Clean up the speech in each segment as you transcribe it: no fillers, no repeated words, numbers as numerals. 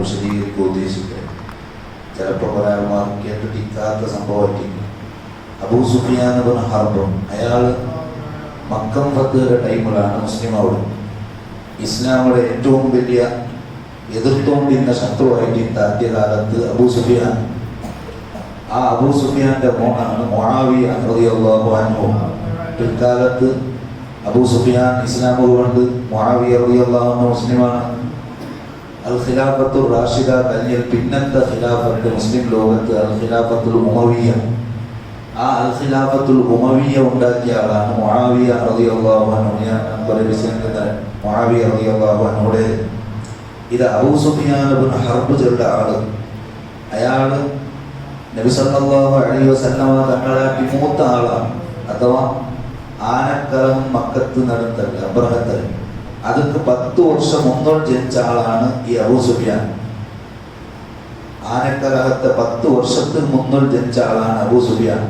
വിശദീകരിക്കുക ഉദ്ദേശിക്കുന്നത്. ചിലപ്പോൾ ഒരാൾമാർ കേട്ടിട്ടില്ലാത്ത സംഭവമായിരിക്കും. അബൂ സുഫിയാൻ ഇബ്നു ഹർബ്, അയാൾ മക്കം ഫത്ഹിന്റെ ടൈമിലാണ് മുസ്ലിമാവുന്നത്. ഇസ്ലാമിയുടെ ഏറ്റവും വലിയ എതിർത്തുകൊണ്ടിരുന്ന ശത്രുവായിട്ട് ആദ്യകാലത്ത് അബൂ സുഫിയാൻ. ആ അബൂ സുഫിയാന്റെ മോനാണ് മുആവിയ റളിയല്ലാഹു അൻഹു. പിൽക്കാലത്ത് അബൂ സുഫിയാൻ ഇസ്ലാം കൊണ്ട് മുആവിയ റളിയല്ലാഹു അൻഹു മുസ്ലിമാണ്. അൽ ഖിലാഫത്തുർ റാഷിദ കഴിഞ്ഞാൽ പിന്നത്തെ ഖിലാഫത്ത് മുസ്ലിം ലോകത്ത് അൽ ഖിലാഫത്തുൽ ഉമവിയ്യ. ആ അൽ ഖിലാഫത്തുൽ ഉമവിയ്യ ഉണ്ടാക്കിയ ആളാണ് മുആവിയ റളിയല്ലാഹു അൻഹു. ഞാൻ മുആവിയ റളിയല്ലാഹു അൻഹുടെ ഇത് അബൂ സുഫിയാൻ ഇബ്നു ഹർബ് ചെറുത ആള്. അയാള് നബി സല്ലല്ലാഹു അലൈഹി വസല്ലമ തങ്ങളാക്കി മൂത്ത ആളാണ്. അഥവാ ആനക്കരം മക്കത്ത് നടത്തല്ല അബ്രഹത്തൽ, അതൊക്കെ 10 വർഷം മുന്നോട്ട് ജനിച്ച ആളാണ് ഈ അബൂ സുഫിയാൻ. ആനക്കലഹത്തെ 10 വർഷത്തിന് മുന്നോട്ട് ജനിച്ച ആളാണ് അബൂ സുഫിയാൻ.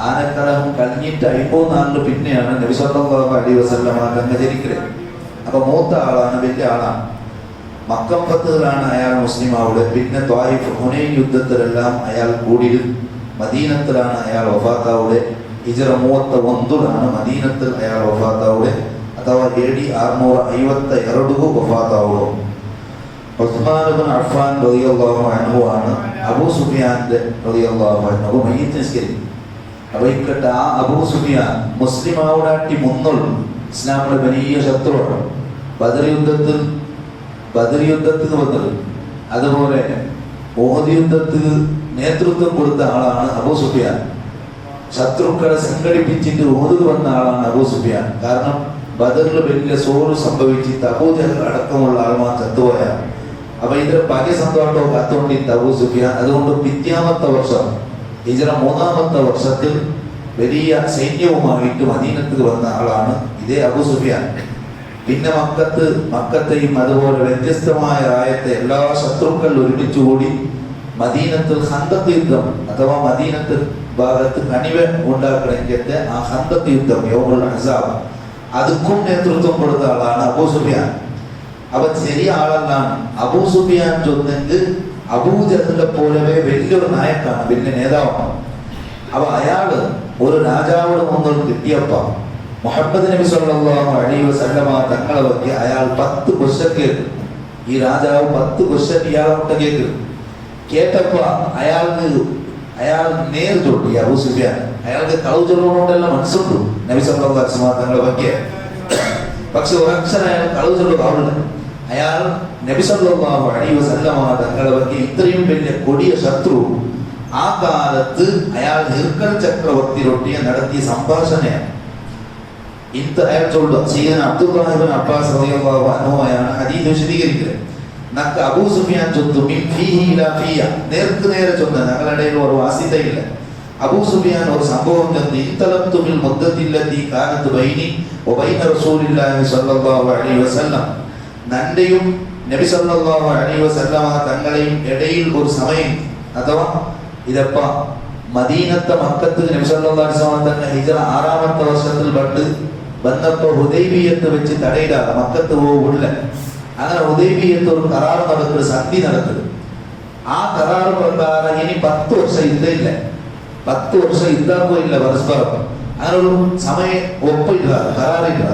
ആനക്കലഹം കഴിഞ്ഞിട്ട് 54 പിന്നെയാണ് നബി സല്ലല്ലാഹു അലൈഹി വസല്ലമ തങ്ങൾ ജനിക്കുന്നത്. അപ്പൊ മൂത്ത ആളാണ്, വലിയ ആളാണ്. മക്കം ഫത്ഹിലാണ് അയാൾ മുസ്ലിം ആവുക. പിന്നെ ത്വായിഫ് ഹുനൈൻ യുദ്ധത്തിലെല്ലാം അയാൾ കൂടിയിരുന്നു. മദീനത്തിലാണ് അയാൾ വഫാത്താവുക. ഹിജ്റ 31 മദീനത്തിൽ അയാൾ വഫാത്താവുക. അഥവാ AD 652 വഫാത്താവുക. ഉസ്മാൻ ഇബ്നു അഫ്ഫാൻ റളിയല്ലാഹു അൻഹു ആണ് അബൂ സുഫിയാന്റെ റളിയല്ലാഹു അൻഹു മയ്യിത്ത് നിസ്കരിക്കും. അപ്പോൾ ഇക്കട്ടെ ആ അബൂ സുഫിയാൻ മുസ്ലിം ആവുടാട്ടി മുന്നുള്ളൂ. ഇസ്ലാമിന്റെ വലിയ ശത്രുവാണ്. ബദർ യുദ്ധത്തിൽ വന്നത്, അതുപോലെ ഉഹദ് യുദ്ധത്തിന് നേതൃത്വം കൊടുത്ത ആളാണ് അബൂ സുഫിയാൻ. ശത്രുക്കളെ സംഘടിപ്പിച്ചിട്ട് ഉഹദ് വന്ന ആളാണ് അബൂ സുഫിയാൻ. കാരണം ബദറിൽ വലിയ സോറ് സംഭവിച്ചിട്ട് അബൂജഹൽ അടക്കമുള്ള ആൾമാർ ചത്തുപോയാണ്. അപ്പൊ ഇതിന് പകി സന്തോഷവും കത്തുകൊണ്ടിട്ട് അബൂ സുഫിയാൻ. അതുകൊണ്ട് 5ാമത്തെ വർഷം ഹിജ്റ 3ാമത്തെ വർഷത്തിൽ വലിയ സൈന്യവുമായിട്ട് മദീനത്തിൽ വന്ന ആളാണ് ഇതേ അബൂ സുഫിയാൻ. പിന്നെ മക്കത്തെയും അതുപോലെ വ്യത്യസ്തമായ റായത്തെ എല്ലാ ശത്രുക്കൾ ഒരുമിച്ചുകൂടി മദീനത്തിൽ ഖന്തഖ് യുദ്ധം അഥവാ മദീനത്തിൽ ഭാഗത്ത് കണിവ ഉണ്ടാക്കണമെങ്കിൽ ആ ഖന്തഖ് യുദ്ധം യൗമുൽ അഹ്സാബ് അതുക്കും നേതൃത്വം കൊടുത്ത ആളാണ് അബൂ സുഫിയാൻ. അവൻ ശരിയ ആളെന്നാണ്. അബൂ സുഫിയാൻ ചൊന്നെങ്കിൽ അബൂജഹലിനെ പോലവേ വലിയൊരു നായക്കാണ്, വലിയ നേതാവാണ്. അപ്പൊ അയാള് ഒരു രാജാവിന് മുന്നിൽ കിട്ടിയപ്പോ മുഹമ്മദ് നബി സല്ലല്ലാഹു അലൈഹി വസല്ലമ തങ്ങളെ പറ്റി അയാൾ 10 ക്വസ്റ്റ്യൻ കേട്ടു. ഈ രാജാവ് 10 ക്വസ്റ്റ്യൻ ഇയാളോട്ട് കേട്ടപ്പോ അയാൾ നേർ ചൊല്ലി അബൂ സുഫിയാൻ. അയാൾക്ക് കളവ് ചൊല്ലുകൊണ്ടെല്ലാം മനസ്സുണ്ടു നബി സല്ലല്ലാഹു അലൈഹി വസല്ലമ തങ്ങളെ പറ്റി. പക്ഷെ ഒരക്ഷരം അയാൾ കളവ് ചൊല്ലുകാവില്ല. അയാൾ നബി സല്ലല്ലാഹു അലൈഹി വസല്ലമ തങ്ങളെ പറ്റി ഇത്രയും വലിയ കൊടിയ ശത്രു ആ കാലത്ത് അയാൾ ഹിർക്കൽ ചക്രവർത്തിയൊട്ടിയെ നടത്തിയ സംഭാഷണയാണ്. അയാൾ ചൊല്ലുക സയ്യിദന അബ്ദുല്ലാഹി ഇബ്നു അബ്ബാസ് റളിയല്ലാഹു അൻഹുയാണ് ഹദീസ് വിശദീകരിക്കുന്നത്. നക്ക് അബൂ സുഫിയാൻ ചൊല്ലുന്നു മിൻ ഫീഹി ഇലാ ഫിയ, നേർക്ക് നേരെ ചൊല്ലുക, ഞങ്ങളുടെ ഇടയിൽ ഒരു വാസിതയില്ല. അബൂ സുഫിയാൻ ഒരു സംഭവം ചൊല്ലി ഇൻതലബ്തു ബിൽ മുദ്ദത്തില്ലതി കാനത് ബൈനി വബൈന റസൂലില്ലാഹി സ്വല്ലല്ലാഹു അലൈഹി വസല്ലം, നന്റെയും നബി സല്ലല്ലാഹു അലൈഹി വസല്ലമ തങ്ങളെയും ഇടയിൽ ഒരു സമയം, അഥവാ ഇതപ്പ മദീനത്തെ മക്കത്ത് നബി സല്ലല്ലാഹു അലൈഹി വസല്ലം തന്നെ ഹിജ്റ 6ാമത്തെ വർഷത്തിൽ വന്നപ്പോ ഹുദൈബിയത്ത് വെച്ച് തടയിടാതെ മക്കത്ത് പോകില്ല. അങ്ങനെ ഹുദൈബിയത്ത് ഒരു കരാർ നടക്കുക, സന്ധി നടക്കുക. ആ കരാർ പ്രകാരം ഇനി 10 വർഷം യുദ്ധമില്ല, 10 വർഷം യുദ്ധാക്കുകയില്ല പരസ്പരം. അങ്ങനെ ഒരു സമയം ഒപ്പില്ല, കരാറില്ല.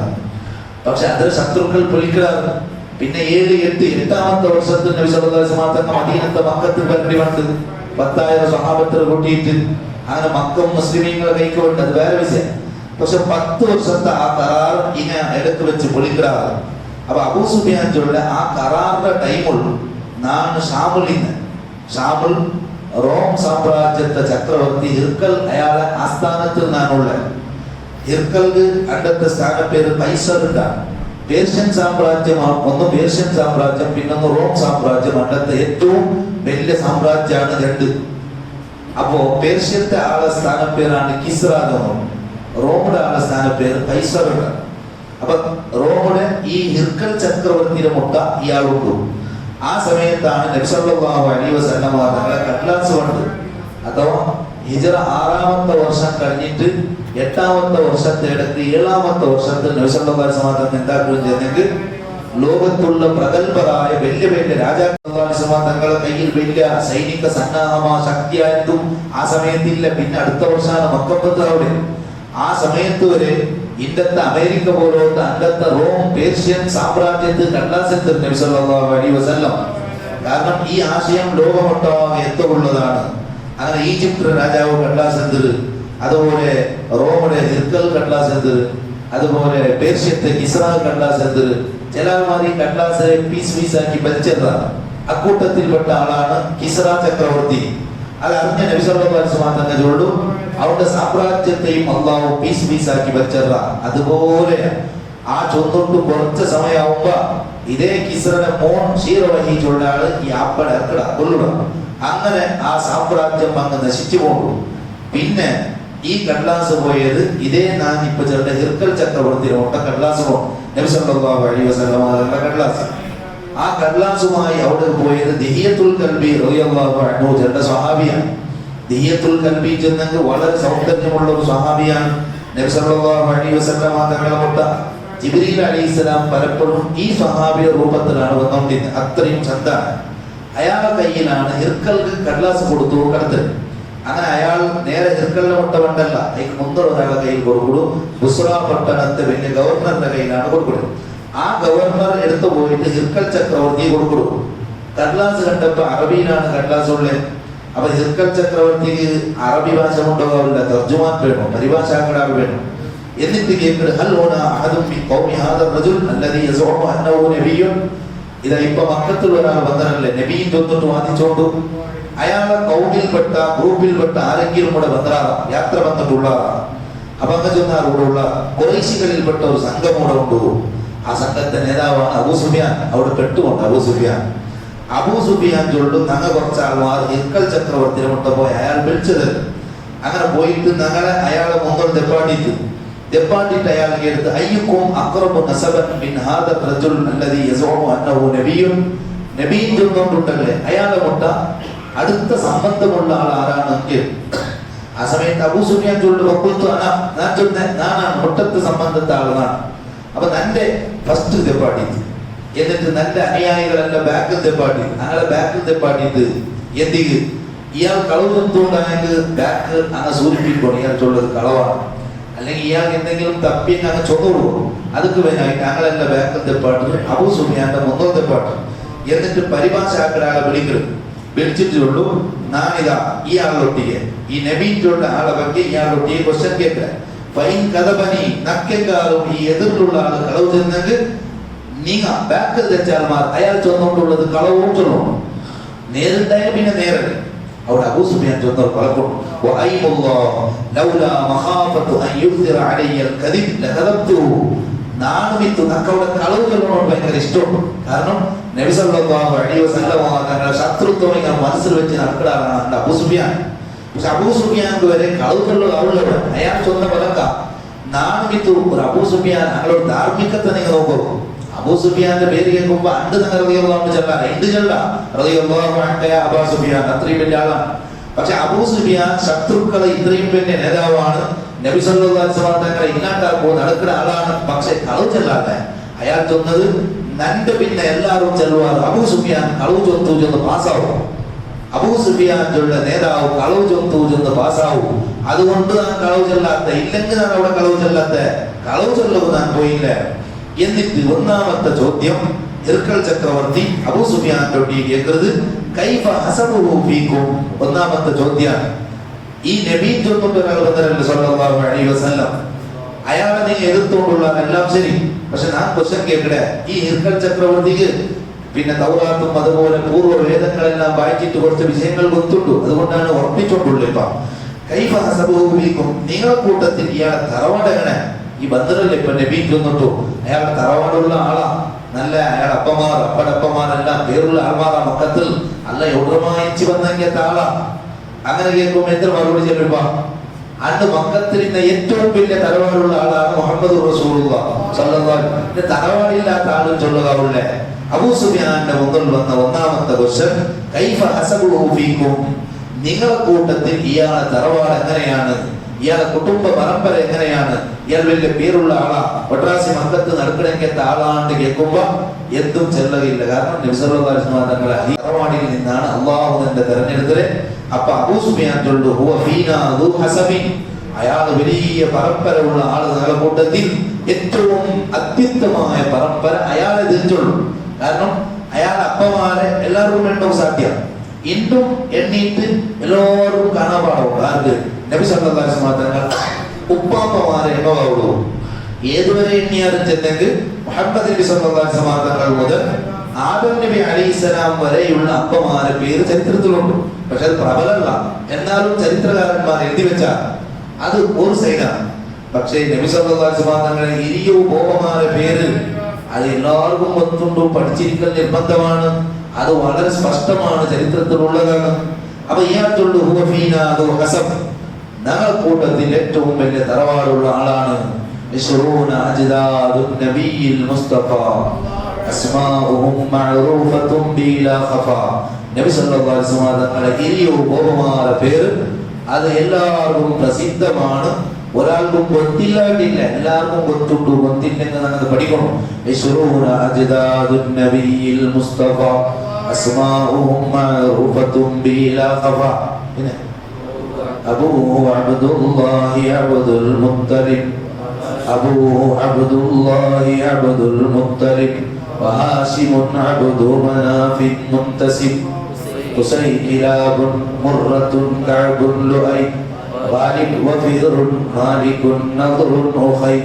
പക്ഷെ അതിൽ ശത്രുക്കൾ പൊളിക്കാറ്. പിന്നെ 7, 8, 8ാമത്തെ വർഷത്തിൽ നബി സല്ലല്ലാഹു അലൈഹി വസല്ലം തങ്ങൾ മദീനത്തെ മക്കത്ത് വരേണ്ടി വന്നത് 10,000 സ്വഹാബത്തിൽ കൂട്ടിയിട്ട് അങ്ങനെ മക്കം മുസ്ലിമീങ്ങളെ കൈക്കൊണ്ട് അത് വേറെ വിഷയം. പക്ഷെ 10 വർഷത്തെ ആ കരാർ ഇങ്ങനെ എടുത്തു വെച്ച് പൊളിക്കാറ്. അപ്പൊ അബൂ സുഫിയാൻ ചൊല്ല ആ കരാറിന്റെ ടൈമുള്ളൂ. നാണ് ഷാമുൽ റോം സാമ്രാജ്യത്തെ ചക്രവർത്തി ഹിർക്കൽ അയാളെ ആസ്ഥാനത്തിൽ നാണുള്ള. ഹിർക്കൽക്ക് അണ്ടത്തെ സ്ഥാനപ്പേര് കൈസറിന്റാണ്. പേർഷ്യൻ സാമ്രാജ്യമാണ്. ഒന്ന് പേർഷ്യൻ സാമ്രാജ്യം, പിന്നൊന്ന് റോം സാമ്രാജ്യം. അണ്ടത്തെ ഏറ്റവും വലിയ സാമ്രാജ്യമാണ് 2. അപ്പോ പേർഷ്യത്തെ ആളെ സ്ഥാനപ്പേരാണ് കിസ്റ എന്ന് പറഞ്ഞു. റോമിന്റെ ആളെ സ്ഥാനപ്പേര് കൈസറുണ്ട്. അപ്പൊ റോമിലെ ഈ ഹിർക്കൽ ചക്രവർത്തിയുടെ മുട്ട ഇയാളുണ്ടു. ആ സമയത്താണ് നബി സല്ലല്ലാഹു അലൈഹി വസല്ലം തങ്ങളെ കട്ലാസ് കൊണ്ട്, അഥവാ ഹിജ്റ 6ാമത്തെ വർഷം കഴിഞ്ഞിട്ട് 8ാമത്തെ വർഷത്തെ ഇടയ്ക്ക് 7ാമത്തെ വർഷത്തിൽ നബി സല്ലല്ലാഹു അലൈഹി വസല്ലം എന്താക്കുകയും ചെയ്തെങ്കിൽ ലോകത്തുള്ള പ്രഗത്ഭരായ വലിയ വലിയ രാജാക്കന്മാർ തങ്ങളുടെ കയ്യിൽ വലിയ സൈനിക സന്നാഹമാ ശക്തിയായതും ആ സമയത്തില്ല. പിന്നെ അടുത്ത വർഷമാണ് മക്കബത്ത് അവിടെ. ആ സമയത്ത് വരെ ഇന്നത്തെ അമേരിക്ക പോലത്തെ അന്നത്തെ റോം പേർഷ്യൻ സാമ്രാജ്യത്ത് കടലാസത്തിൽ നബി സല്ലല്ലാഹു അലൈഹി വസല്ലം. കാരണം ഈ ആശയം ലോകമൊട്ടാകെ എത്തുള്ളതാണ്. അങ്ങനെ ഈജിപ്ത് രാജാവ് കടലാസത്തിൽ, അതുപോലെ റോമിലെ ഹിർക്കൽ കടലാസത്തിൽ, അതുപോലെ പേർഷ്യത്തെ കിസ്ര കടലാസത്തിൽ, ചിലമാരി കടലാസ് പീസ് പീസാക്കി വലിച്ചെറിഞ്ഞതാണ്. അക്കൂട്ടത്തിൽപ്പെട്ട ആളാണ് കിസ്ര ചക്രവർത്തി. അത് അറിഞ്ഞ നബി സല്ലല്ലാഹു അലൈഹി വസല്ലം തന്നെ ചൊല്ലു, അവരുടെ സാമ്രാജ്യത്തെയും അള്ളാഹു പീസ് പീസാക്കി വലിച്ചെറിഞ്ഞ. അതുപോലെ ആ ചൊന്നിട്ട് കുറച്ച് സമയമാകുമ്പോ ഇതേ കിസ്രയുടെ മോൻ ക്ഷീരവഹിച്ചുള്ള ആള് ഈ ആപ്പട ഇറക്കട കൊല്ലുക. അങ്ങനെ ആ സാമ്രാജ്യം അങ്ങ് നശിച്ചു പോകും. പിന്നെ ഈ കടലാസ് പോയത് ഇതേ ഞാൻ ഇപ്പൊ ചെറുത ഹിർക്കൽ ചക്രവർത്തിയുടെ ഒട്ട കടലാസ് പോകും. നബി സല്ലല്ലാഹു അലൈഹി വസല്ലം കടലാസ്. ആ കടലാസുമായി അവിടെ പോയത് ദിഹിയത്തുൽ കൽബി റളിയല്ലാഹു അൻഹു ചെറുത സ്വഹാബിയാണ്. ദിഹിയത്തുൽ കൽബി ചെന്നെങ്കിൽ വളരെ സൗന്ദര്യമുള്ള ഒരു സ്വഹാബിയാണ്. നബി സല്ലല്ലാഹു അലൈഹി വസല്ലം തങ്ങളെ മുട്ട ജിബ്രീൽ അലൈഹിസ്സലാം പലപ്പോഴും ഈ സ്വഹാബിയുടെ രൂപത്തിലാണ് വന്നുകൊണ്ടിരുന്നത്. അത്രയും ചന്താണ്. അയാളുടെ കയ്യിലാണ് ഹിർക്കൽക്ക് കടലാസ് കൊടുത്തു കടത്തൽ. അങ്ങനെ അയാൾ നേരെ ഹിർക്കലിനെ മുട്ട വേണ്ടല്ല, അതിന് മുന്നുള്ള ഒരാളുടെ കയ്യിൽ കൊടുക്കുള്ളൂ. ബുസ്ര പട്ടണത്തെ വലിയ ഗവർണറുടെ കയ്യിലാണ് കൊടുക്കുന്നത്. ആ ഗവർണർ എടുത്തു പോയിട്ട് ഹിർക്കൽ ചക്രവർത്തി കൊടുക്കുള്ളൂ. കടലാസ് കണ്ടപ്പോ അറബിയിലാണ് കടലാസ് ഉള്ളത്. അപ്പൊ ഹിർക്കൽ ചക്രവർത്തിക്ക് അറബി ഭാഷ കൊണ്ടുപോകാറില്ല, തർജുമാൻ വേണം, പരിഭാഷാക്കടാർ വേണം. എന്നിട്ട് കേൾക്കുന്നത് ഹൽ ഹുനാ അഹദും മിൻ ഖൗമി ഹാദാ റജുൽ അല്ലദീ യസ്ഉമു അന്നഹു നബിയ്യുൻ. ഇതാ ഇപ്പൊ മക്കത്തുള്ള ഒരാൾ വന്നതല്ലേ നബിയും തൊന്നിട്ട് വാദിച്ചോണ്ടു. അയാളുടെ കൗമിൽപ്പെട്ട ഗ്രൂപ്പിൽപ്പെട്ട ആരെങ്കിലും കൂടെ വന്നതാറാം, യാത്ര വന്നിട്ടുള്ളതാണ്. അപ്പൊ അങ്ങ് ചെന്നാൽ കൂടെ ഉള്ള ഖുറൈശികളിൽപ്പെട്ട ഒരു സംഘം കൂടെ കൊണ്ടു. ആ സംഘത്തെ നേതാവാണ് അബൂ സുഫിയാൻ. അവിടെ പെട്ടുകൊണ്ട് അബൂ സുഫിയാൻ ചൊല്ലും ഞങ്ങൾ കുറച്ച് ആൾമാർ ഹിർക്കൽ ചക്രവർത്തിനെ മുട്ട പോയി അയാൾ വിളിച്ചത്. അങ്ങനെ പോയിട്ട് ഞങ്ങളെ അയാളെ മുന്നോട്ട് ദെപ്പാട്ടിട്ട് അയാൾക്ക് എടുത്ത് അയ്യുക്കും അഖ്റബു നസബൻ മിൻ ഹാദാ റജുൽ അല്ലദീ യസ്ഉമു അന്നഹു നബിയ്യുൻ. നബിയും ചൊല്ലുന്നുണ്ടല്ലേ അയാളെ മുട്ട അടുത്ത സംബന്ധമുള്ള ആൾ ആരാണെങ്കിൽ ആ സമയത്ത് അബൂ സുഫിയാൻ ചൊല്ലു ഞാനാണ് മുട്ടത്ത് സംബന്ധത്തെ ആളാണ്. അപ്പൊ നന്റെ ഫസ്റ്റ് ദെപ്പാട്ടിട്ട് എന്നിട്ട് നല്ല അനുയായികളെല്ലാം ബാക്കിൽ ദെപ്പാട്ടി അങ്ങനെ ബാക്കിൽ ദെപ്പാട്ടിട്ട് എന്തിക്ക് ഇയാൾ കളവ് എന്തുകൊണ്ടാണെങ്കിൽ ബാക്ക് അങ്ങ് സൂചിപ്പിക്കണം ഇയാൾ ചൊല്ലത് കളവാണ്, അല്ലെങ്കിൽ ഇയാൾക്ക് എന്തെങ്കിലും തപ്പി അങ്ങ് ചൊന്നുള്ളൂ. അതൊക്കെ വേനായിട്ട് ഞങ്ങളെല്ലാം ബാക്കിൽ ദെപ്പാട്ട് അബൂ സുഫിയാന്റെ മുന്നോ ദെപ്പാട്ട്. എന്നിട്ട് പരിഭാഷാക്കരാളെ വിളിച്ചിട്ട് ചൊല്ലു ഞാനിതാ ഇയാളൊട്ടിയെ ഈ നബീറ്റുള്ള ആളെ പറ്റി ഇയാളൊട്ടിയെ ക്വസ്റ്റ്യൻ കേൾക്കുക. ഫൈൻ കഥപനി നക്കെക്കാളും ഈ എതിർലുള്ള ആള് കളവ് ചെന്നെങ്കിൽ നീങ്ങ ബാക്കിൽ തെച്ചാൽമാർ അയാൾ ചൊന്നോണ്ടുള്ളത് കളവും ചൊല്ലണം. നേരിട്ടായ പിന്നെ നേരല്ലേ. അവിടെ അബൂ സുഫിയാൻ ചൊന്നോർ പലപ്പോഴും കളവ് ചൊല്ലണോട് ഭയങ്കര ഇഷ്ടമാണ്. കാരണം നബി സല്ലല്ലാഹു അലൈഹി വസല്ലം തങ്ങളുടെ ശത്രുത്വം ഇങ്ങനെ മനസ്സിൽ വെച്ച് നടക്കടാറാണ് അബൂ സുഫിയാൻ. പക്ഷെ അബൂ സുഫിയാൻക്ക് വരെ കളവ് ചൊല്ലുക ആളുള്ളവർ അയാൾ ചൊന്ന പലക്ക നാണിമിത്തു ഒരു അബൂ സുഫിയാൻ ഞങ്ങളോട് ധാർമ്മികത്തെ നിങ്ങൾ നോക്കൂ. അബൂ സുഫിയാന്റെ പേര് കേൾക്കുമ്പോ അണ്ട് നിങ്ങൾ റളിയല്ലാഹു ചെല്ല രണ്ട് ചെല്ല റളിയല്ലാഹു അൻഹു അബൂ സുഫിയാൻ അത്രയും വലിയ ആളാണ്. പക്ഷെ അബൂ സുഫിയാൻ ശത്രുക്കളെ ഇത്രയും വലിയ നേതാവാണ്. നബി സല്ലല്ലാഹു അലൈഹി വസല്ലം തങ്ങളെ ഇല്ലാണ്ടാക്കോ നടക്കുന്ന ആളാണ്. പക്ഷെ കളവ് ചെല്ലാതെ അയാൾ ചൊന്നത് നന്റെ പിന്നെ എല്ലാവരും ചെല്ലുവാർ അബൂ സുഫിയാൻ കളവ് ചൊന്നു ചെന്ന് പാസ്സാവും. അബൂ സുഫിയാൻ ചൊല്ല നേതാവ് കളവ് ചൊന്നു ചെന്ന് പാസ്സാവും. അതുകൊണ്ട് ഞാൻ കളവ് ചെല്ലാത്ത ഇല്ലെങ്കിൽ ഞാൻ അവിടെ കളവ് ചെല്ലാത്ത കളവ് ചൊല്ലവ് ഞാൻ പോയില്ല. എന്നിട്ട് ഒന്നാമത്തെ ചോദ്യം ഹിർക്കൽ ചക്രവർത്തി അബൂ സുഫിയാന്റെ കേൾക്കുന്നത് കൈഫ ഹസബുഹു ഫീകും. ഒന്നാമത്തെ ചോദ്യം ഈ നബി ചൊന്നിട്ട് ഒരാൾ വന്നല്ലോ സല്ലല്ലാഹു അലൈഹി വസല്ലം അയാളെ നീ എതിർത്തുകൊണ്ടുള്ള എല്ലാം ശരി. പക്ഷെ ഞാൻ ക്വസ്റ്റ്യൻ കേൾക്കട്ടെ, ഈ ഹിർക്കൽ ചക്രവർത്തിക്ക് പിന്നെ തൗറാത്തും അതുപോലെ പൂർവ്വ വേദങ്ങളെല്ലാം വായിച്ചിട്ട് കുറച്ച് വിഷയങ്ങൾ ಗೊತ್ತುಂಟು. അതുകൊണ്ടാണ് ഉറപ്പിച്ചോണ്ടുള്ളത്. ഇപ്പൊ കൈഫ ഹസബുഹു ഫീകും നിങ്ങളെ കൂട്ടത്തിൽ ഇയാളെ തറവാടെങ്ങനെ ഈ ബന്ധറല്ലേ ഇപ്പൊ നബി ചൊന്നിട്ടു അയാളുടെ തറവാടുള്ള ആളാ. നല്ല അയാളെ അപ്പമാർ അപ്പടപ്പമാരെല്ലാം പേരുള്ള ആൾമാറാ മക്കത്തിൽ അല്ല എവിടമായിച്ച് വന്നെങ്കിലത്തെ ആളാ. അങ്ങനെ കേൾക്കുമ്പോ എത്ര മറുപടി ചെല്ലുമ്പോ അന്ന് മക്കത്തിൽ ഇന്ന് ഏറ്റവും വലിയ തറവാടുള്ള ആളാണ് മുഹമ്മദ് റസൂലുള്ളാഹി സ്വല്ലല്ലാഹു അലൈഹി വസല്ലം. തറവാടില്ലാത്ത ആളും ചൊല്ലുകാറുള്ളേ. അബൂ സുഫിയാന്റെ മുന്നിൽ വന്ന ഒന്നാമത്തെ ക്വസ്റ്റ്യൻ കൈഫ ഹസബുഹു ഫീകും. നിങ്ങളെ കൂട്ടത്തിൽ ഇയാളെ തറവാട് എങ്ങനെയാണ്? ഇയാളെ കുടുംബ പരമ്പര എങ്ങനെയാണ്, ഇയാൾ വലിയ പേരുള്ള ആളാ, ഒട്രാസി മക്കത്ത് നടക്കണമെങ്കിൽ ആളാണ്ട് കേൾക്കുമ്പോ എന്തും ചെല്ലകയില്ല. കാരണം നബി സല്ലല്ലാഹു അലൈഹി വസല്ലം തങ്ങളെ അറവാടിയിൽ നിന്നാണ് അള്ളാഹു തന്നെ തെരഞ്ഞെടുത്തത്. അപ്പൊ അബൂ സുഫിയാൻ ചൊല്ലു ഹുവ ഫീനാ ദു ഹസബിൻ, അയാൾ വലിയ പരമ്പര ഉള്ള ആള്. ഞങ്ങളുടെ കൂട്ടത്തിൽ ഏറ്റവും അത്യുത്തമമായ പരമ്പര അയാളെ തിരിച്ചുള്ളൂ. കാരണം അയാൾ അപ്പമാരെ എല്ലാവർക്കും എണ്ണവും സാധ്യം ഇന്നും എണ്ണീട്ട് എല്ലാവർക്കും കാണാപാടുള്ളൂ. ആർക്ക്? നബി സല്ലല്ലാഹു അലൈഹി വസല്ലം തങ്ങൾ ഉപ്പാപ്പമാരെ എണ്ണവാവുള്ളൂ. ഏതുവരെ എണ്ണിയാലും ചെന്നെങ്കിൽ മുഹമ്മദ് നബി സല്ലല്ലാഹു അലൈഹി വസല്ലം തങ്ങൾ മുതൽ ആദം നബി അലൈഹിസ്സലാം വരെയുള്ള അപ്പമാരെ പേര് ചരിത്രത്തിലുണ്ട്. പക്ഷെ അത് പ്രബലല്ല. എന്നാലും ചരിത്രകാരന്മാർ എഴുതി വെച്ചാൽ അത് ഒരു സൈഡാണ്. പക്ഷേ നബി സല്ലല്ലാഹു അലൈഹി വസല്ലം തങ്ങളെ ഇരിയോ ബോബമാരെ പേര് അത് എല്ലാവർക്കും ഒത്തുണ്ടോ, പഠിച്ചിരിക്കൽ നിർബന്ധമാണ്. അത് വളരെ സ്പഷ്ടമാണ്, ചരിത്രത്തിലുള്ളതാണ്. അപ്പൊ ഇയാൾക്കുള്ള ഞങ്ങൾ കൂട്ടത്തിൽ ഏറ്റവും വലിയ തറവാടുള്ള ആളാണ്. നബി സല്ലല്ലാഹു അലൈഹി വസല്ലം തങ്ങളെ ഇരിയോ ബോബമാരെ പേര് അത് എല്ലാവർക്കും പ്രസിദ്ധമാണ്. ഒരാൾക്കും ಗೊತ್ತಿಲ್ಲ, എല്ലാവർക്കും ಗೊತ್ತುಂಟು. ಗೊತ್ತಿല്ലെങ്കിൽ നമുക്ക് പഠിക്കണം. യശ്റൂന അജ്ദാദുൻ നബിയിൽ മുസ്തഫ അസ്മാഉഹും മഅറൂഫത്തുൻ ബിലാ ഖഫ. പിന്നെ അബൂഹു അബ്ദുല്ലാഹി അബ്ദുൽ മുത്തലിബ്, അബൂഹു അബ്ദുല്ലാഹി അബ്ദുൽ മുത്തലിബ് വഹാശിമുൻ അബ്ദു മനാഫിൻ മുൻതസിബ് ഖുസൈ കിലാബുൻ മുറത്തുൻ കഅബുൻ ലുഐ غالب وفير مالك نظر أخي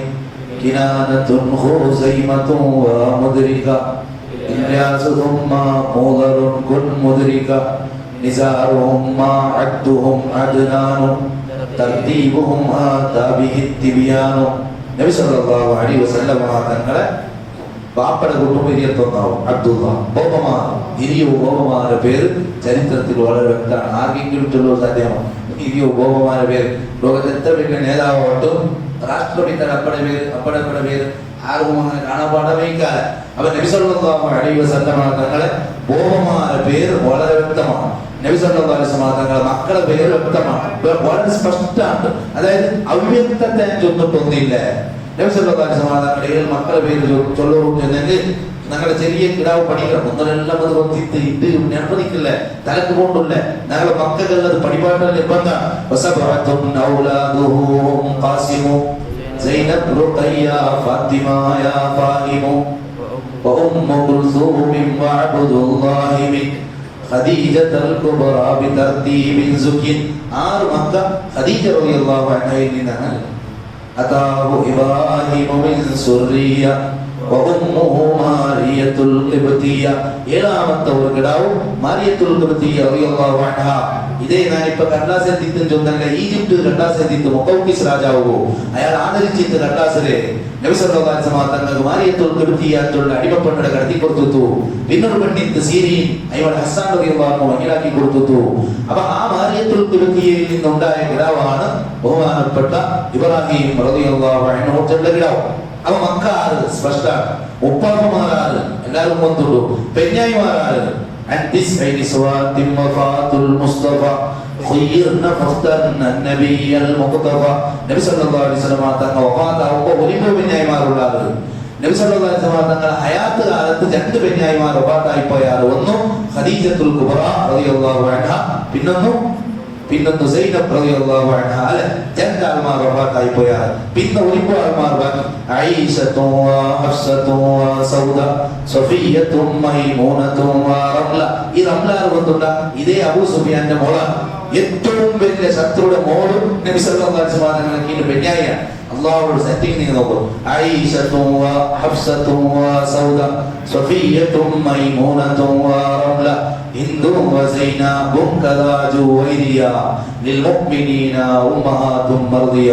كنانة خزيمة ومدركة إلياس ثم مضر كن مدركة نزارهم ما عدهم عدنان ترتيبهم آتى به التبيان. നബി സല്ലല്ലാഹു അലൈഹി വസല്ലം തങ്ങളെ ബാപ്പയുടെ കുടുംബിരിയത്തൊന്നാവും അബ്ദുള്ള. ബോബമാർ ഇരിയോ ബോബമാരുടെ പേര് ചരിത്രത്തിൽ വളരെ വ്യക്തമാണ്. ആർക്കെങ്കിലും ചൊല്ലുക സാധ്യമാണ്. ഇരിയോ ബോബമാരുടെ പേര് ലോകത്തെ എത്ര വലിയ നേതാവോട്ടും രാഷ്ട്രപിതാ അപ്പടെ പേര് ആർക്കും അങ്ങനെ കാണാൻ പാടമേക്കാല. അപ്പൊ നബി സല്ലല്ലാഹു അലൈഹി വസല്ലം തങ്ങളെ ബോബമാരുടെ പേര് വളരെ വ്യക്തമാണ്. നബി സല്ലല്ലാഹു അലൈഹി വസല്ലം തങ്ങളെ മക്കളുടെ പേര് വ്യക്തമാണ്, വളരെ സ്പഷ്ടമാണ്. അതായത് അവ്യക്തത്തെ ചൊന്നിട്ടൊന്നില്ല. നബി സല്ലല്ലാഹു അലൈഹി വസല്ലം തങ്ങളുടെ മക്കളുടെ പേര് ചൊല്ലുമെന്നെങ്കിൽ ഞങ്ങളുടെ ചെറിയ കിടാവ് പഠിക്കണം. ഒന്നരെല്ലാം അത് ഒത്തിട്ട് ഇട്ട് നിർബന്ധിക്കില്ല, തലക്ക് കൊണ്ടില്ല. ഞങ്ങളുടെ മക്കൾ അത് പഠിപ്പാട്ട നിർബന്ധമാണ്. ആറ് മക്ക ഖദീജ റളിയല്ലാഹു അൻഹയിൽ നിന്നാണ്. അതാഹു ഇബ്രാഹിമു മിൻ സുർരിയ വഉമ്മുഹു മാരിയത്തുൽ ഖിബ്തിയ. ഏഴാമത്തെ ഒരു കിടാവ് മാരിയത്തുൽ ഖിബ്തിയ റളിയല്ലാഹു അൻഹ. ഇതേ ഞാനിപ്പോ കടലാസ് എത്തിത്തും ചൊന്നല്ല, ഈജിപ്ത് കടലാസ് എത്തിത്ത് മുഖൗക്കിസ് രാജാവോ അയാൾ ആദരിച്ചിട്ട് കടലാസിലെ നബി സല്ലല്ലാഹു അലൈഹി വസല്ലം തങ്ങൾക്ക് മാരിയത്തുൽ ഖിബ്തിയത്തുള്ള അടിമപ്പെണ്ണ കടത്തി കൊടുത്തു. പിന്നൊരു പെണ്ണിത്ത് സീരീൻ അയാൾ ഹസ്സാൻ റളിയല്ലാഹു അൻഹു വഹിലാക്കി കൊടുത്തു. അപ്പൊ ആ മാരിയത്തുൽ ഖിബ്തിയയിൽ നിന്നുണ്ടായ കിടാവാണ് ബഹുമാനപ്പെട്ട ഇബ്രാഹിം റളിയല്ലാഹു അൻഹു ഉള്ള കിടാവ്. അപ്പൊ മക്കാറ് സ്പഷ്ടാണ്. ഉപ്പാപ്പമാരാറ് എല്ലാവരും വന്നുള്ളൂ. പെഞ്ഞായിമാരാറ് നബി സല്ലല്ലാഹു അലൈഹി വസല്ലം തങ്ങൾ വഫാത്താവുമ്പോൾ ഒലിമ്പോ പെഞ്ഞായിമാരുള്ളത്. നബി സല്ലല്ലാഹു അലൈഹി വസല്ലം തങ്ങൾ ഹയാത്ത് കാലത്ത് രണ്ട് പെഞ്ഞായിമാർ വഫാത്തായി പോയാൽ ഒന്ന് ഖദീജത്തുൽ കുബ്ര റളിയല്ലാഹു അൻഹ, പിന്നൊന്ന് സൈനബ് റളിയല്ലാഹു അൻഹ. അല്ലെ രണ്ടാൾമാർ വഫാത്തായി പോയാൽ പിന്നെ ഒലിമ്പോ ആൾമാർ ആയിഷത്തു ഹഫ്സത്തു സൗദ സഫിയ്യത്തു മൈമൂനത്തു റംല. ഈ റംല വന്നുണ്ട ഇതേ അബൂ സുഫിയാന്റെ മോളാണ്. ഏറ്റവും വലിയ ശത്രുയുടെ മോളും നബി സല്ലല്ലാഹു അലൈഹി വസല്ലം കീഴിൽ പെഞ്ഞായിയാണ്. അല്ലാഹുവിന്റെ സെറ്റിംഗ് നിങ്ങൾ നോക്കൂ. ആയിഷത്തു ഹഫ്സത്തു സൗദ സഫിയ്യത്തു മൈമൂനത്തു റംല ഹിന്ദു വസൈനബും കദാ ജുവൈരിയ ലിൽമുഅ്മിനീന ഉമ്മഹാതും മർദിയ.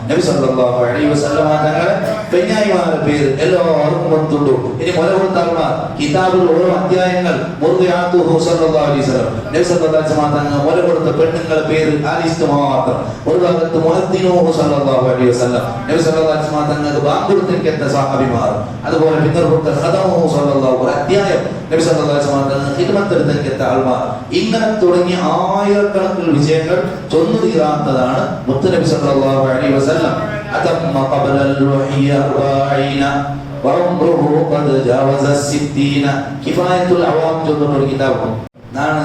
നബി സല്ലല്ലാഹു അലൈഹി വസല്ലം തങ്ങളെ പെഞ്ഞായിമാരുടെ പേര് എല്ലാവർക്കും വന്നുണ്ട്. ഇനി മുലകൊടുത്താൽമാർ കിതാബിൽ ഓരോ അധ്യായങ്ങൾ മുർദിയാത്തുഹു സല്ലല്ലാഹു അലൈഹി വസല്ലം നബി സല്ലല്ലാഹു അലൈഹി വസല്ലം തങ്ങൾ മുലകൊടുത്ത പെണ്ണുങ്ങളുടെ പേര് ആ ലിസ്റ്റ് മാത്രം. ഒരു ഭാഗത്ത് മുഅദ്ദിനുഹു സല്ലല്ലാഹു അലൈഹി വസല്ലം നബി സല്ലല്ലാഹു അലൈഹി വസല്ലം തങ്ങൾക്ക് ബാങ്ക് കൊടുത്തിരിക്കുന്ന സഹാബിമാർ. അതുപോലെ പിന്നീട് ഖദമുഹു സല്ലല്ലാഹു ഒരു അധ്യായം നബി സല്ലല്ലാഹു അലൈഹി വസല്ലം തങ്ങൾ ഖിദ്മത്ത് എടുത്തിരിക്കുന്ന ആൾമാർ. ഇങ്ങനെ തുടങ്ങിയ ആയിരക്കണക്കിന് വിജയങ്ങൾ ചൊന്നു തീരാത്തതാണ് മുത്തുനബി സല്ലല്ലാഹു അലൈഹി വസല്ലം അതമ്മ ഖബലൽ വഹി 40 വഉംറുഹു ഖദ് ജാവസ 60 കിഫായത്തുൽ അവാം ചൊല്ലുന്ന ഒരു കിതാബ്. നാണ്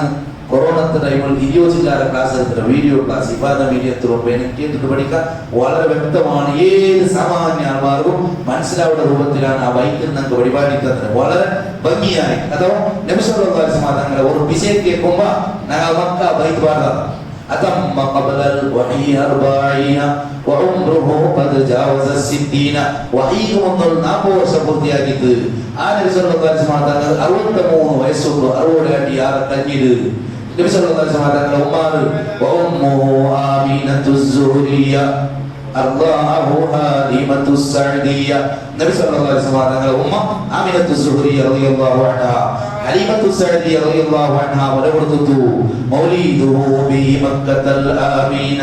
കൊറോണത്തെ ടൈമിൽ 20 ജില്ലാ ക്ലാസ് എടുത്തിട്ട് വീഡിയോ ക്ലാസ് ഇഫാദ മീഡിയത്തിലൂടെ എനിക്ക് എന്തിട്ട് പഠിക്കാൻ വളരെ വ്യക്തമാണ്. ഏത് സാമാന്യ ആൾമാർക്കും മനസ്സിലാവുന്ന രൂപത്തിലാണ് ആ ബൈക്കിൽ നമുക്ക് പരിപാടിക്കുന്നത് വളരെ ഭംഗിയായി. അഥവാ നബി സല്ലല്ലാഹു അലൈഹി വസല്ലം തങ്ങളെ ഒരു വിഷയം കേൾക്കുമ്പോൾ ഞങ്ങൾ മക്ക ബൈക്ക് പാടാം. അതമ്മ ഖബലൽ വഹി 40 വഉംറുഹു ഖദ് ജാവസ 60 വഹി മുതൽ 40 വർഷം പൂർത്തിയാക്കിയത് ആ നബി സല്ലല്ലാഹു അലൈഹി വസല്ലം തങ്ങൾ 63 വയസ്സുള്ള 60 ആറ് കഴിഞ്ഞിട്ട് നബി സല്ലല്ലാഹു അലൈഹി വസല്ലം തങ്ങൾ ഉമ്മാർ വഉമ്മുഹു ആമിനത്തുസ് സുഹരിയ അർദാഹു ഹാലിമത്തുസ് സഅദിയ നബി സല്ലല്ലാഹു അലൈഹി വസല്ലം തങ്ങൾ ഉമ്മ ആമിനത്തുസ് സുഹരിയ റളിയല്ലാഹു അൻഹാ ഹലീമത്തുസ് സഅദിയ റളിയല്ലാഹു അൻഹാ വലവറതു മൗലിദുഹു ബി മക്കത്തൽ ആമീന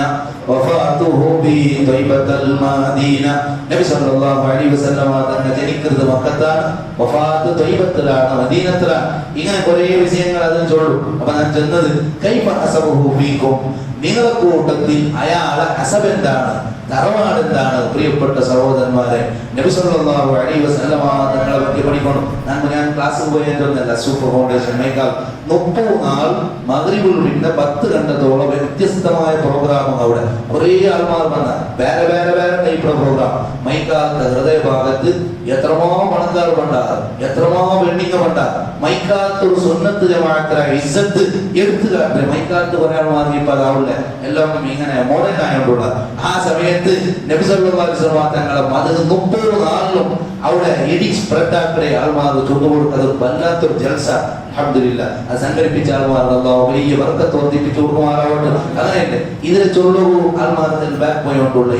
വഫാതുഹു ബി ത്വയ്ബത്തൽ മദീന നബി സല്ലല്ലാഹു അലൈഹി വസല്ലം തങ്ങൾ ജനിക്കുന്നത് മക്കത്താണ്, വഫാത്ത് ത്വയ്ബത്തിലാണ്, മദീനത്തിലാണ്. ഇങ്ങനെ കുറേ വിഷയങ്ങൾ അതിൽ ചൊല്ലും. അപ്പൊ ഞാൻ ചെന്നത് കൈഫ ഹസബുഹു ഫീകും, നിങ്ങളുടെ കൂട്ടത്തിൽ അയാളെ ഹസബ് എന്താണ്, തറവാട് എന്താണ്? പ്രിയപ്പെട്ട സഹോദരന്മാരെ, നബി സല്ലല്ലാഹു അലൈഹി വസല്ലം തങ്ങളെ പറ്റി പഠിക്കണം. ഞാൻ ക്ലാസ് പോയതൊന്നല്ല, സൂപ്പർ ഫൗണ്ടേഷൻ മൈക്കാൽ 30 നാൾ മഗ്രിബിൽ പിന്നെ 10 ഘട്ടത്തോളം വ്യത്യസ്തമായ പ്രോഗ്രാമും അവിടെ കുറേ ആൾമാർ വന്ന വേറെ വേറെ വേറെ ടൈപ്പുള്ള പ്രോഗ്രാം. മൈക്കാലത്തെ ഹൃദയഭാഗത്ത് എത്രമോ പണക്കാർ പണ്ടാർ, എത്രമോ വെണ്ണിങ്ങ പണ്ടാർ. മൈക്കാലത്ത് ഒരു സുന്നത്ത് ജമാഅത്തിന്റെ ഇസ്സത്ത് എടുത്തു കാട്ടെ. മൈക്കാലത്ത് പറയാൻ മാറിയപ്പോൾ അതാവില്ല, എല്ലാം ഇങ്ങനെ മോഡേൺ ആയിട്ടുള്ള ആ സമയത്ത് നബി സല്ലല്ലാഹു അലൈഹി വസല്ലം തങ്ങളെ മദത് 30 നാളിലും അവിടെ എഡി സ്പ്രെഡ് ആക്കടെ ആൾമാർ ചൊല്ലുകൊടുത്തത് വല്ലാത്തൊരു ജൽസ. അൽഹംദുലില്ലാഹ് അത് സംഘടിപ്പിച്ച ആൾമാർ അല്ലാഹു വലിയ ബർക്കത്ത് വർദ്ധിപ്പിച്ചു കൊടുക്കുമാറാവട്ടെ. അങ്ങനെയല്ലേ ഇതിലെ ചൊല്ലു ആൾമാരത്തിൽ ബാക്ക് പോയോണ്ടുള്ള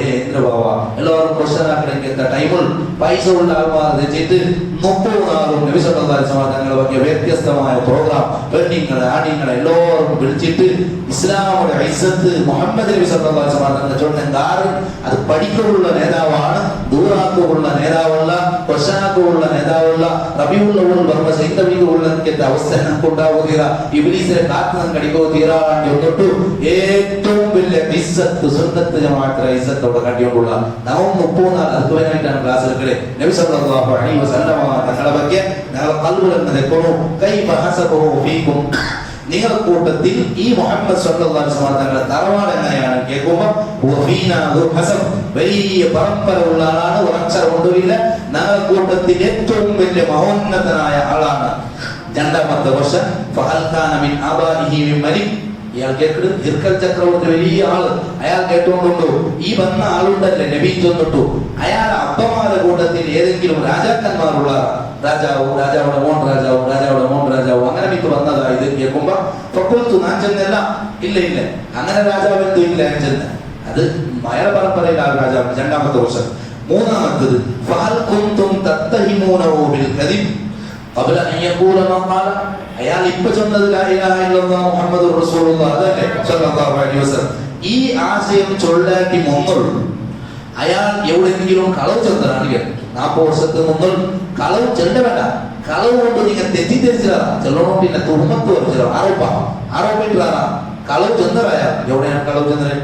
ബാവ എല്ലാവരും ക്വസ്റ്റൻ ആക്കണമെങ്കിൽ ടൈമിൽ പൈസ ഉള്ള ആൾമാർ വെച്ചിട്ട് 30 നാളും നബി സല്ലല്ലാഹു അലൈഹി വസല്ലം തങ്ങളെ വലിയ വ്യത്യസ്തമായ പ്രോഗ്രാം പെണ്ണിങ്ങളെ ആണിങ്ങളെ എല്ലാവരും വിളിച്ചിട്ട് ഇസ്ലാമിന്റെ ഇസ്സത്ത് മുഹമ്മദ് നബി സല്ലല്ലാഹു അലൈഹി വസല്ലം തങ്ങളെ ചൊല്ലുന്ന അത് പഠിക്കുള്ള നേതാവാണ്, ദൂറാക്കുള്ള നേതാവല്ല, കൊശാക്കുള്ള നേതാവല്ല, റബിഉൽ അവ്വൽ വർമ്മ സൈതവിയുള്ള അവസ്ഥ നമുക്കുണ്ടാവുക. ഇബ്ലീസിനെ കാത്തു കടിക്കോ തീരാൻ എന്നിട്ടു ഏറ്റവും വലിയ ഇസ്സത്ത് സുന്നത്ത് ജമാഅത്തിന്റെ ഇസ്സത്തോടെ കണ്ടിട്ടുള്ള നാം 30 നാൾ അതുവനായിട്ടാണ് ക്ലാസ് എടുക്കല്. നബി സല്ലല്ലാഹു അലൈഹി വസല്ലം തങ്ങളെ ಬಗ್ಗೆ ഞങ്ങൾ ഖൽബിൽ നിൽക്കുന്നു. കൈഫ ഹസബുഹു ഫീകും, നിങ്ങൾ കൂട്ടത്തിൽ ഈ മുഹമ്മദ് സല്ലല്ലാഹു അലൈഹി വസല്ലം തങ്ങളുടെ തറവാട് എങ്ങനെയാണ് കേൾക്കുമ്പോൾ വലിയ പരമ്പര ഉള്ള ആളാണ്, ഒരക്ഷരമൊന്നുമില്ല. ഞങ്ങൾ കൂട്ടത്തിൽ ഏറ്റവും വലിയ മഹോന്നതനായ ആളാണ്. 2ാമത്തെ വർഷം ഫഹൽ കാന മിൻ ആബാഇഹി മിൻ മലിക്, ഇയാൾ കേട്ടു ഹിർക്കൽ ചക്രവർത്തി വലിയ ആള്, അയാൾ കേട്ടുകൊണ്ടുണ്ടോ ഈ വന്ന ആളുണ്ടല്ലേ നബി ചൊന്നിട്ടു അയാൾ അപ്പമാരുടെ കൂട്ടത്തിൽ ഏതെങ്കിലും രാജാക്കന്മാരുള്ള രാജാവ്, രാജാവുടെ മോൻ രാജാവ്, രാജാവുടെ മോൻ രാജാവ് അങ്ങനെ ഇത് വന്നതാ. ഇത് കേൾക്കുമ്പോ പ്രൊപ്പോസ് ഞാൻ ചെന്നല്ല, ഇല്ല ഇല്ല അങ്ങനെ രാജാവ് എന്തും ഇല്ല ഞാൻ ചെന്ന്. അത് മയ പരമ്പരയിലെ ആ രാജാവ്. 2ാമത്തെ വർഷം. 3ാമത്തത് ഫഹൽ കുന്തും തത്തഹിമൂനഹു ബിൽ കദിബ് ഖബല അൻ യഖൂല മാ ഖാല, അയാൾ ഇപ്പോ ചൊന്നത് ലാ ഇലാഹ ഇല്ലല്ലാഹ് മുഹമ്മദുർ റസൂലുള്ളാഹ് അതല്ലേ സല്ലല്ലാഹു അലൈഹി വസല്ലം. ഈ ആശയം ചൊല്ലാക്കി മുന്നുള്ളൂ അയാൾ എവിടെയെങ്കിലും കളവ് ചെന്നതാണെങ്കിൽ 40 വർഷത്തിന് മുന്നിൽ കളവ് ചെല്ല വേണ്ട, കളവ് കൊണ്ട് നിങ്ങൾ തെറ്റിദ്ധരിച്ചതാ ചെല്ലണോണ്ടില്ല തുമ്മത്ത് വരച്ചോ ആരോപിട്ടാണ് കളവ് ചെന്നതായ. എവിടെയാണ് കളവ് ചെന്നത്?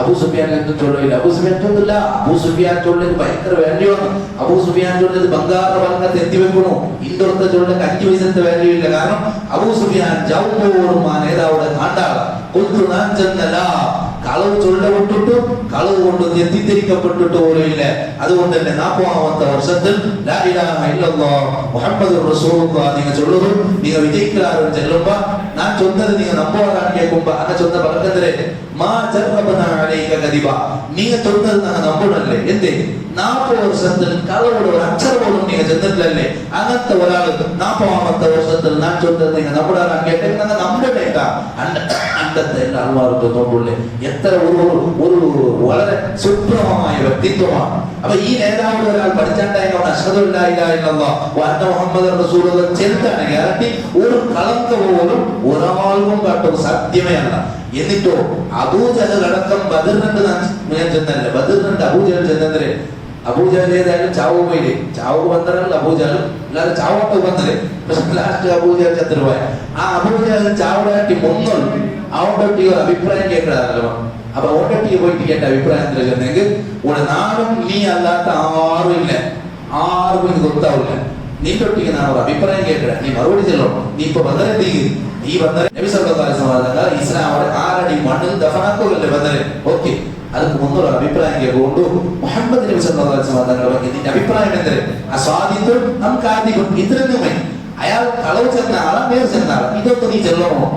അബൂ സുഫിയാൻ എന്തും ചൊല്ലില്ല. അബൂ സുഫിയാൻ ചൊല്ലില്ല. അബൂ സുഫിയാൻ ചൊല്ലിയത് ഭയങ്കര വാല്യൂ ആണ്. അബൂ സുഫിയാൻ ചൊല്ലിയത് ബംഗാറിന്റെ പലകത്ത് എത്തിവെക്കണു. ഇന്ത്യത്തെ ചൊല്ലിക്ക് 5 പൈസത്തെ വാല്യൂ ഇല്ല. കാരണം അബൂ സുഫിയാൻ ജൗബോറും ആ നേതാവിടെ കാണ്ടാളാ കൊത്തു ഞാൻ ചെന്നല്ല. കളവ് ചൊല്ലപ്പെട്ടിട്ടു കളവ് കൊണ്ട് തെറ്റിദ്ധരിക്കപ്പെട്ടിട്ട് പോലും ഇല്ല. അതുകൊണ്ട് തന്നെ 40ാമത്തെ വർഷത്തിൽ ലാ ഇലാഹ ഇല്ലല്ലാഹ് മുഹമ്മദുർ റസൂലുള്ളാഹ് നിങ്ങൾ ചൊല്ലുന്നു. നിങ്ങൾ വിജയിക്കാറും ചെല്ലുമ്പോ ഞാൻ ചൊന്നത് നിങ്ങൾ നമ്പുവാൻ കേൾക്കുമ്പോ അങ്ങനെ ചൊന്ന പലക്കെതിരെ മാ ജറബനാ അലൈക കദിബ, നിങ്ങൾ ചൊന്നത് ഞങ്ങൾ നമ്പണല്ലേ. എന്തേ 40 വർഷത്തിൽ കളവോട് ഒരു അക്ഷരം പോലും നിങ്ങൾ ചെന്നിട്ടില്ലല്ലേ. അങ്ങനത്തെ ഒരാൾ 40ാമത്തെ വർഷത്തിൽ ഞാൻ ചൊന്നത് നിങ്ങൾ നമ്പുടാൻ കേട്ടെ ഞങ്ങൾ നമ്പണേക്ക അണ്ടത്തെ എല്ലാ ആൾമാർക്ക് തോന്നുള്ളേ. എത്ര ഒരു വളരെ സുപ്രമമായ വ്യക്തിത്വമാണ്. അപ്പൊ ഈ നേതാവ് ഒരാൾ പഠിച്ചാണ്ടായതുകൊണ്ട് അഷ്ഹദു അല്ലാ ഇലാഹ ഇല്ലല്ലാഹ് വ അന്ന മുഹമ്മദുർ റസൂലുള്ളാഹ് ചെറുതാണ് ഗ്യാരണ്ടി. ഒരു കളങ്ക പോലും ഒരാൾക്കും കാട്ടും സാധ്യമേ അല്ല. എന്നിട്ടോ അബൂജഹൽ അടക്കം ബദറിനുണ്ട് ഞാൻ ചെന്നല്ലേ. ബദറിനുണ്ട് അബൂജഹൽ ചെന്നേ. അബൂജഹൽ ഏതായാലും ചാവ് പോയില്ലേ. ചാവ് വന്നല്ല അബൂജഹലും എല്ലാവരും ചാവോട്ട് വന്നേ. പക്ഷെ ലാസ്റ്റ് അബൂജഹൽ ചത്തുപോയ ആ അബൂജഹൽ ചാവടാക്കി മുന്നോട്ട് അവൻ്റെ ഒരു അഭിപ്രായം കേൾക്കണമല്ലോ. അപ്പൊ ഓട്ടട്ടിക്ക് പോയിട്ട് എന്റെ അഭിപ്രായം എന്താ ചെന്നെങ്കിൽ ഉടെ നാടും നീ അല്ലാത്ത ആരും ഇല്ല, ആർക്കും ഇത് ಗೊತ್ತಾവില്ല. നിന്റെ ഒട്ടിക്ക് ഞാൻ ഒരു അഭിപ്രായം കേൾക്കണേ, നീ മറുപടി ചെല്ലണം. നീ ഇപ്പൊ ബദറെത്തിക്ക്, നീ ബദർ നബി സല്ലല്ലാഹു അലൈഹി വസല്ലം ഇസ്ലാം അവിടെ 6 അടി മണ്ണിൽ ദഫനാക്കോല്ലേ ബദർ. ഓക്കെ, ಅದಕ್ಕೆ ಮುನ್ನೂರ ಅಭಿಪ್ರಾಯ ಕೇಳಿಕೊಂಡು ಮುಹಮ್ಮದ್ ನಬಿ ಸല്ലല്ലാഹು അലൈഹി വസല്ലം ಬಗ್ಗೆ ನಿನ್ನ ಅಭಿಪ್ರಾಯ ಎಂದರೆ ಅಸ್ವಾದಿತು ನಮ್ಮ ಕಾದಿಗೂ ಇದ್ರನ್ನು ಮೈ ಅಯಾൾ കളവ് ചെന്ന ആളാ നേർ ചെന്ന ആളാ, ഇതൊക്കെ നീ ചെല്ലണോ?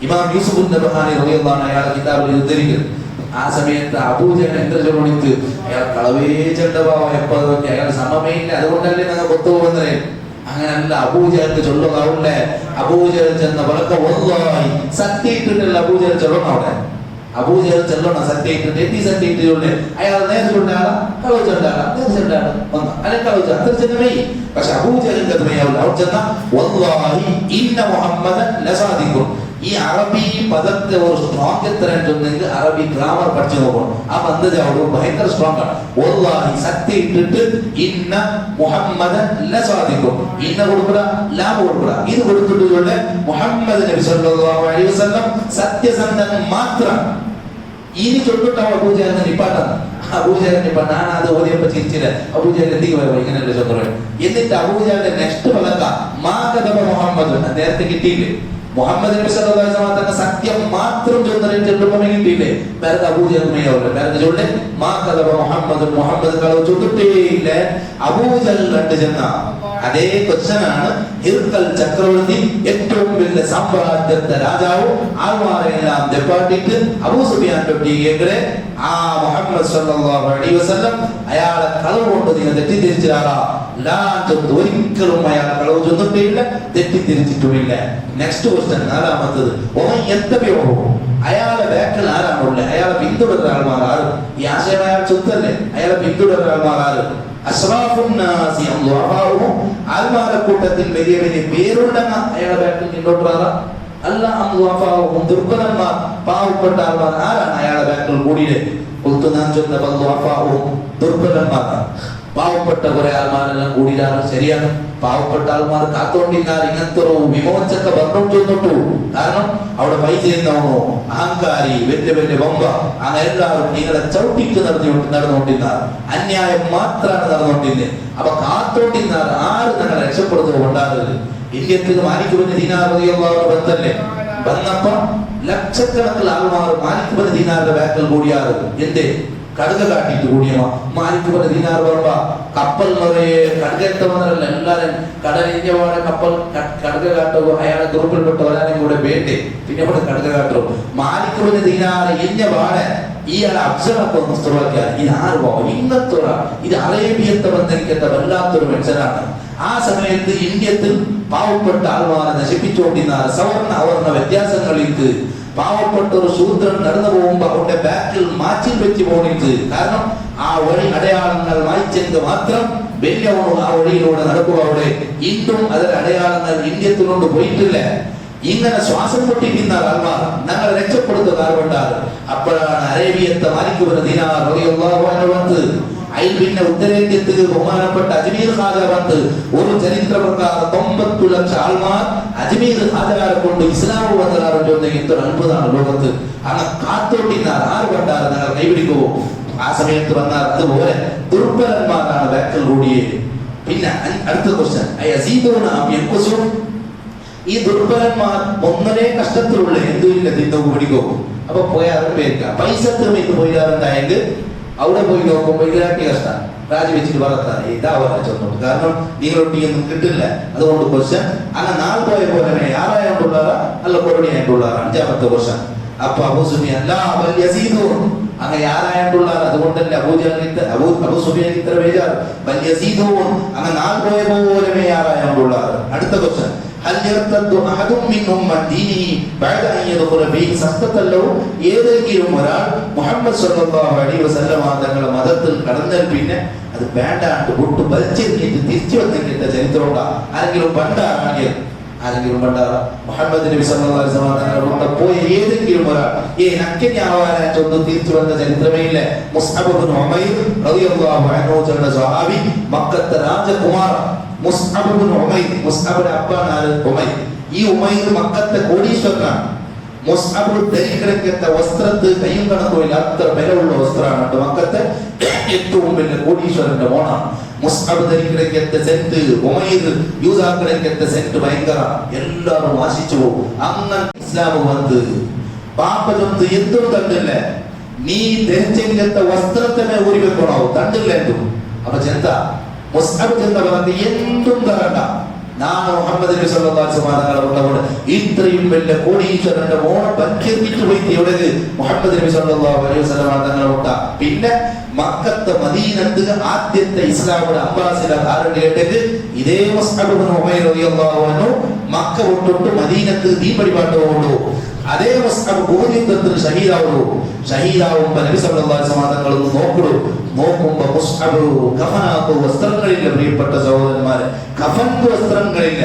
ഇമാം യൂസുഫ് നബഹാനി റളിയല്ലാഹു അൻഹു അയാളുടെ കിതാബിൽ ഉദ്ധരിക്കുന്നു. ആ സമയത്ത് അബൂജഹൽ എന്താ ചൊല്ലിട്ട് അയാൾ കളവേ ചെണ്ടവാ എപ്പോഴും അയാൾ സമമേ ഇല്ല, അതുകൊണ്ടല്ലേ ഞങ്ങൾ കൊത്തുപോകുന്നത്. അങ്ങനല്ല, അബൂജഹലിന് ചൊല്ലുകാവില്ലേ? അബൂജഹൽ ചെന്ന വളക്ക വല്ലാഹി സത്യമായിട്ടുണ്ടല്ല അബൂജഹൽ ചൊല്ലണം. അവിടെ അബൂജഹൽ ചെല്ലണം സത്യമായിട്ടുണ്ട്. എത്തി സത്യമായിട്ട് ചൊല്ലേ അയാൾ നേരെ ചൊല്ലാളാ കളവ് ചൊല്ലാളാ നേരെ ചൊല്ലാണ് ഒന്ന് അല്ലെ കളവ് അത്ര ചെന്നമേ. പക്ഷെ അബൂജഹലിന്റെ തുണയാവില്ല. അവിടെ ചെന്ന വല്ലാഹി ഇന്ന മുഹമ്മദൻ ലസാദിഖുൻ. ഈ അറബി പദത്തെ ഒരു സ്ട്രോങ് എത്രയും ചൊന്നെങ്കിൽ അറബി ഗ്രാമർ പഠിച്ചു നോക്കണം. ആ പദ്ധതി അവിടെ ഭയങ്കര സ്ട്രോങ് ആണ്. വല്ലാഹി സത്യം ഇട്ടിട്ട് ഇന്ന മുഹമ്മദൻ ലസാദിഖുൻ. ഇന്ന കൊടുക്കുക ലാഭ കൊടുക്കുക. ഇത് കൊടുത്തിട്ട് ചൊല്ലെ മുഹമ്മദ് നബി സല്ലല്ലാഹു അലൈഹി വസല്ലം സത്യസന്ധൻ മാത്രം. ഇനി ചൊല്ലിട്ട് അബൂജഹലിനെ നിപ്പാട്ടാണ്. അബൂജഹലിനെ നിപ്പാ ഞാൻ അത് ഓതിയപ്പോ ചിരിച്ചില്ല. അബൂജഹൽ എന്തിക്ക് പോയോ ഇങ്ങനെയല്ലേ ചൊല്ലുക. എന്നിട്ട് അബൂജഹലിന്റെ നെക്സ്റ്റ് പദക്ക മാ കദബ മുഹമ്മദ് നേരത്തെ കിട്ടിയില്ലേ? മുഹമ്മദ് നബി സല്ലല്ലാഹു അലൈഹി വസല്ലം തന്റെ സത്യം മാത്രം ചൊല്ലുമ്പോൾ കിട്ടിയില്ലേ? വേറെ അബൂജഹലിനെയാവില്ല. വേറെ ചൊല്ലെ മാ കദബ മുഹമ്മദ്, മുഹമ്മദ് കളവ് ചൊല്ലിട്ടേയില്ല. അബൂജഹൽ കണ്ടു ചെന്ന അതേ ക്വസ്റ്റനാണ് ഹിർക്കൽ ചക്രവർത്തി, ഏറ്റവും വലിയ സാമ്രാജ്യത്തെ രാജാവ്, ആൾമാരെല്ലാം ദെപ്പാട്ടിട്ട് അബൂ സുഫിയാൻ തൊട്ടിയെങ്കിലെ ആ മുഹമ്മദ് സല്ലല്ലാഹു അലൈഹി വസല്ലം അയാളെ കളവ് കൊണ്ട് നിങ്ങൾ തെറ്റിദ്ധരിച്ചാറാ ഒരിക്കലും അയാൾ കളവ് ചൊന്നിട്ടില്ല, തെറ്റിദ്ധരിച്ചിട്ടുമില്ല. നെക്സ്റ്റ് ക്വസ്റ്റൻ നാലാമത്തത്, അയാളെ ബാക്കിൽ ആരാണുള്ളത്? അയാളെ പിന്തുടരുന്ന ആൾമാർ ആരും? ഈ ആശയം അയാൾ ചൊത്തല്ലേ? അയാളെ പിന്തുടരുന്ന ആൾമാർ ആരും? ആൽമാരെ കൂട്ടത്തിൽ വലിയ വലിയ പേരുണ്ടെന്ന അയാളെ ബാക്കിൽ പിന്നോട്ടാറ അല്ല. ദുർബലന്മാർ പാവപ്പെട്ട ആൾമാർ ആരാണ് അയാളെ ബാക്കിൽ കൂടിയത്? ദുർബലന്മാരാണ്. പാവപ്പെട്ട കുറെ ആൾമാരെല്ലാം കൂടിയാണ്. ശരിയാണ്, പാവപ്പെട്ട ആൾമാർ കാത്തോണ്ടിരുന്നാൽ ഇങ്ങനത്തെ ഒരു വിമോചൊക്കെ പറഞ്ഞു ചെന്നിട്ടു. കാരണം അവിടെ പൈസ ചെയ്യുന്നവണോ അഹങ്കാരി വലിയ വലിയ ബൊമ്പ അങ്ങനെ എല്ലാവരും നിങ്ങളെ ചവിട്ടിക്ക് നടന്നുകൊണ്ടിരുന്നാർ. അന്യായം മാത്രമാണ് നടന്നുകൊണ്ടിരുന്നത്. അപ്പൊ കാത്തോണ്ടിരുന്നാൽ ആര് ഞങ്ങളെ രക്ഷപ്പെടുത്തുക ഉണ്ടാകരുത്. ഇന്ത്യത്തിൽ മാലിക്കുബിന് ദീനാർ റളിയല്ലാഹു ബന്ധല്ലേ വന്നപ്പോ ലക്ഷക്കണക്കിൽ ആൾമാർ മാലിക്കുബിന് ദീനാറിന്റെ ബാക്കിൽ കൂടിയാറ്. എന്തേ? കടുക കാട്ടിട്ട് കൂടിയമാ. മാലിക്കുബിന് ദീനാർ പറയുമ്പോ കപ്പൽ നിറയെ കടുകേറ്റ വന്നല്ല എല്ലാരും കടലിഞ്ഞപാടെ കപ്പൽ കടുക കാട്ടുക. അയാളെ ഗ്രൂപ്പിൽപ്പെട്ട ഒരാളെയും കൂടെ വേണ്ടേ, പിന്നെ ഇവിടെ കടുക കാട്ടും. മാലിക്കുബിന് ദീനാറ് ഇഞ്ഞപാടെ ഇയാളെ അബ്സറൊക്കെ ഒന്ന് സ്ഥിരമാക്കിയാൽ ഇത് ആര് പോകും? ഇന്നത്തെ ഇത് അറേബ്യത്തെ ബന്ധനിക്കത്തെ വല്ലാത്തൊരു മനുഷ്യനാണ്. ആ സമയത്ത് ഇന്ത്യത്തിൽ പാവപ്പെട്ട ആൾമാരെ നശിപ്പിച്ചുകൊണ്ടിരുന്ന സവർണ അവർണ വ്യത്യാസങ്ങളിലേക്ക് പാവപ്പെട്ട ഒരു ശൂദ്രൻ നടന്നു പോകുമ്പോ അവരുടെ ബാക്കിൽ മാച്ചിൽ വെച്ച് പോണിട്ട്. കാരണം ആ വഴി അടയാളങ്ങൾ മായ്ച്ചെങ്കിൽ മാത്രം വലിയവണോ ആ വഴിയിലൂടെ നടക്കുക. അവിടെ ഇന്നും അതിൽ അടയാളങ്ങൾ ഇന്ത്യത്തിനോട് പോയിട്ടില്ല. ഇങ്ങനെ ശ്വാസം പൊട്ടിക്കുന്ന ആൾമാർ ഞങ്ങൾ രക്ഷപ്പെടുത്തുന്ന ആൾണ്ടാറ്. അപ്പോഴാണ് അറേബ്യത്തെ മാലിക്കുബിന് ദീനാർ റളിയല്ലാഹു അൻഹു വന്ന് അതിൽ പിന്നെ ഉത്തരേന്ത്യത്തിൽ ബഹുമാനപ്പെട്ട അജ്മീർ ഖാജ വന്ന് ഒരു ചരിത്ര പ്രകാരം 90 ലക്ഷം ആൾമാർ അജ്മീർ ഖാജാരെ കൊണ്ട് ഇസ്ലാം വന്നതാറുണ്ട്. ഇത്ര അത്ഭുതമാണ് ലോകത്ത്. അങ്ങനെ കാത്തോട്ടിന്നാൽ ആര് കണ്ടാറ് ഞങ്ങൾ കൈപിടിക്കുമോ? ആ സമയത്ത് വന്നാൽ അതുപോലെ ദുർബലന്മാരാണ് ബാക്കിൽ കൂടിയത്. പിന്നെ അടുത്ത ക്വസ്റ്റ്യൻ, ഈ ദുർബലന്മാർ ഒന്നരേ കഷ്ടത്തിലുള്ള എന്തുമില്ല തിന്നോക്ക് പിടിക്കോ. അപ്പൊ പോയാൽ പേരിക്ക പൈസ തിരുമയ്ക്ക് പോയാറുണ്ടായെങ്കിൽ അവിടെ പോയി നോക്കുമ്പോൾ ഇതിലാട്ടി കഷ്ടം രാജിവെച്ചിട്ട് വളർത്താൻ ഇതാവാൻ ചെന്നോട്ട്. കാരണം നിങ്ങളൊട്ടിയൊന്നും കിട്ടില്ല. അതുകൊണ്ട് ക്വസ്റ്റ്യൻ അങ്ങനെ നാൾ പോയ പോലെ 6,000 അല്ല 1,000,000. അഞ്ചാമത്തെ ക്വസ്റ്റ്യൻ. അപ്പൊ അബൂ സുഫിയാൻ അങ്ങനെ 6,000. അതുകൊണ്ടല്ലേ അബൂ സുഫിയാൻ ഇത്ര ബേജാർ. അങ്ങനെ നാൾ പോയ പോലെ 6,000. അടുത്ത ക്വസ്റ്റ്യൻ, ഏതെങ്കിലും ഒരാൾ മുഹമ്മദ് സല്ലല്ലാഹു അലൈഹി വസല്ലം തങ്ങളുടെ മതത്തിൽ കടന്നാൽ പിന്നെ അത് വേണ്ടാണ്ട് വിട്ടു വലിച്ചെറിഞ്ഞിട്ട് തിരിച്ചു വന്നിട്ട് ചരിത്രം ആരെങ്കിലും പണ്ടാണെങ്കിൽ മുഹമ്മദ് നബി സല്ലല്ലാഹു അലൈഹി വസല്ലം തങ്ങളുടെ പോയ ഏതെങ്കിലും ഒരാൾ നക്കഞ്ഞാവാനായിട്ടൊന്നും തിരിച്ചു വന്ന ചരിത്രമേ ഇല്ല. മുസ്അബ് ഇബ്നു ഉമൈർ റളിയല്ലാഹു അൻഹു എന്ന സ്വഹാബി, മക്കത്തെ രാജകുമാർ മുസ്അബ് ഇബ്നു ഉമൈർ. മുസ്അബിന്റെ അപ്പനാണ് ഉമൈർ. ഈ ഉമൈർ മക്കത്തെ കോടീശ്വരനാണ്. മുസ്അബ് ധരിക്കണക്കത്തെ വസ്ത്രത്ത് കയ്യും കണക്കുമില്ല, അത്ര വിലയുള്ള വസ്ത്രമാണ് കേട്ടോ. മക്കത്തെ ഏറ്റവും വലിയ കോടീശ്വരന്റെ മോണാണ്. മുസ്അബ് ധരിക്കണക്കത്തെ സെന്റ് ഉമൈർ യൂസ് ആക്കണക്കത്തെ സെന്റ് ഭയങ്കര, എല്ലാവരും ആശിച്ചു പോകും. അങ്ങനെ ഇസ്ലാം വന്ന് പാപ്പ ചൊന്ന് എന്തും തണ്ടില്ല, നീ ധരിച്ചെങ്കത്തെ വസ്ത്രത്തിനെ ഊരി വെക്കണോ, തണ്ടില്ല എന്തും. അപ്പൊ ചെന്ത മുസ്അബ് ചെന്ത പറഞ്ഞ് എന്തും തരണ്ട, ನಾನು മുഹമ്മദ് നബി സല്ലല്ലാഹു അലൈഹി വസല്ലം ഉള്ളവരോട് ഇത്രയും വലിയ കോടീശ്വരന്റെ മോണ പറ്റിയിട്ട് പോയി എവിടെ മുഹമ്മദ് നബി സല്ലല്ലാഹു അലൈഹി വസല്ലം തങ്ങളുണ്ട. പിന്നെ മക്കത്തെ മദീനത്ത് ആദ്യത്തെ ഇസ്ലാമിന്റെ അംബാസിഡർ ആരുടെ കേട്ടത് ഇതേ മുസ്അബ് ഇബ്നു ഉമൈർ റളിയല്ലാഹു അൻഹു മക്ക വിട്ടിട്ട് മദീനത്ത് ദീപടിപാട്ട് കൊണ്ടു. അതേ മുസ്അബ് ഉഹദ് യുദ്ധത്തിൽ ഷഹീദാവുമ്പോ നബി സല്ലല്ലാഹു അലൈഹി വസല്ലം തങ്ങൾ നോക്കുമ്പോ മുസ്അബ് കഫനാത്ത വസ്ത്രങ്ങളില്ല. പ്രിയപ്പെട്ട സഹോദരന്മാരെ, കഫന്റെ വസ്ത്രങ്ങളില്ല.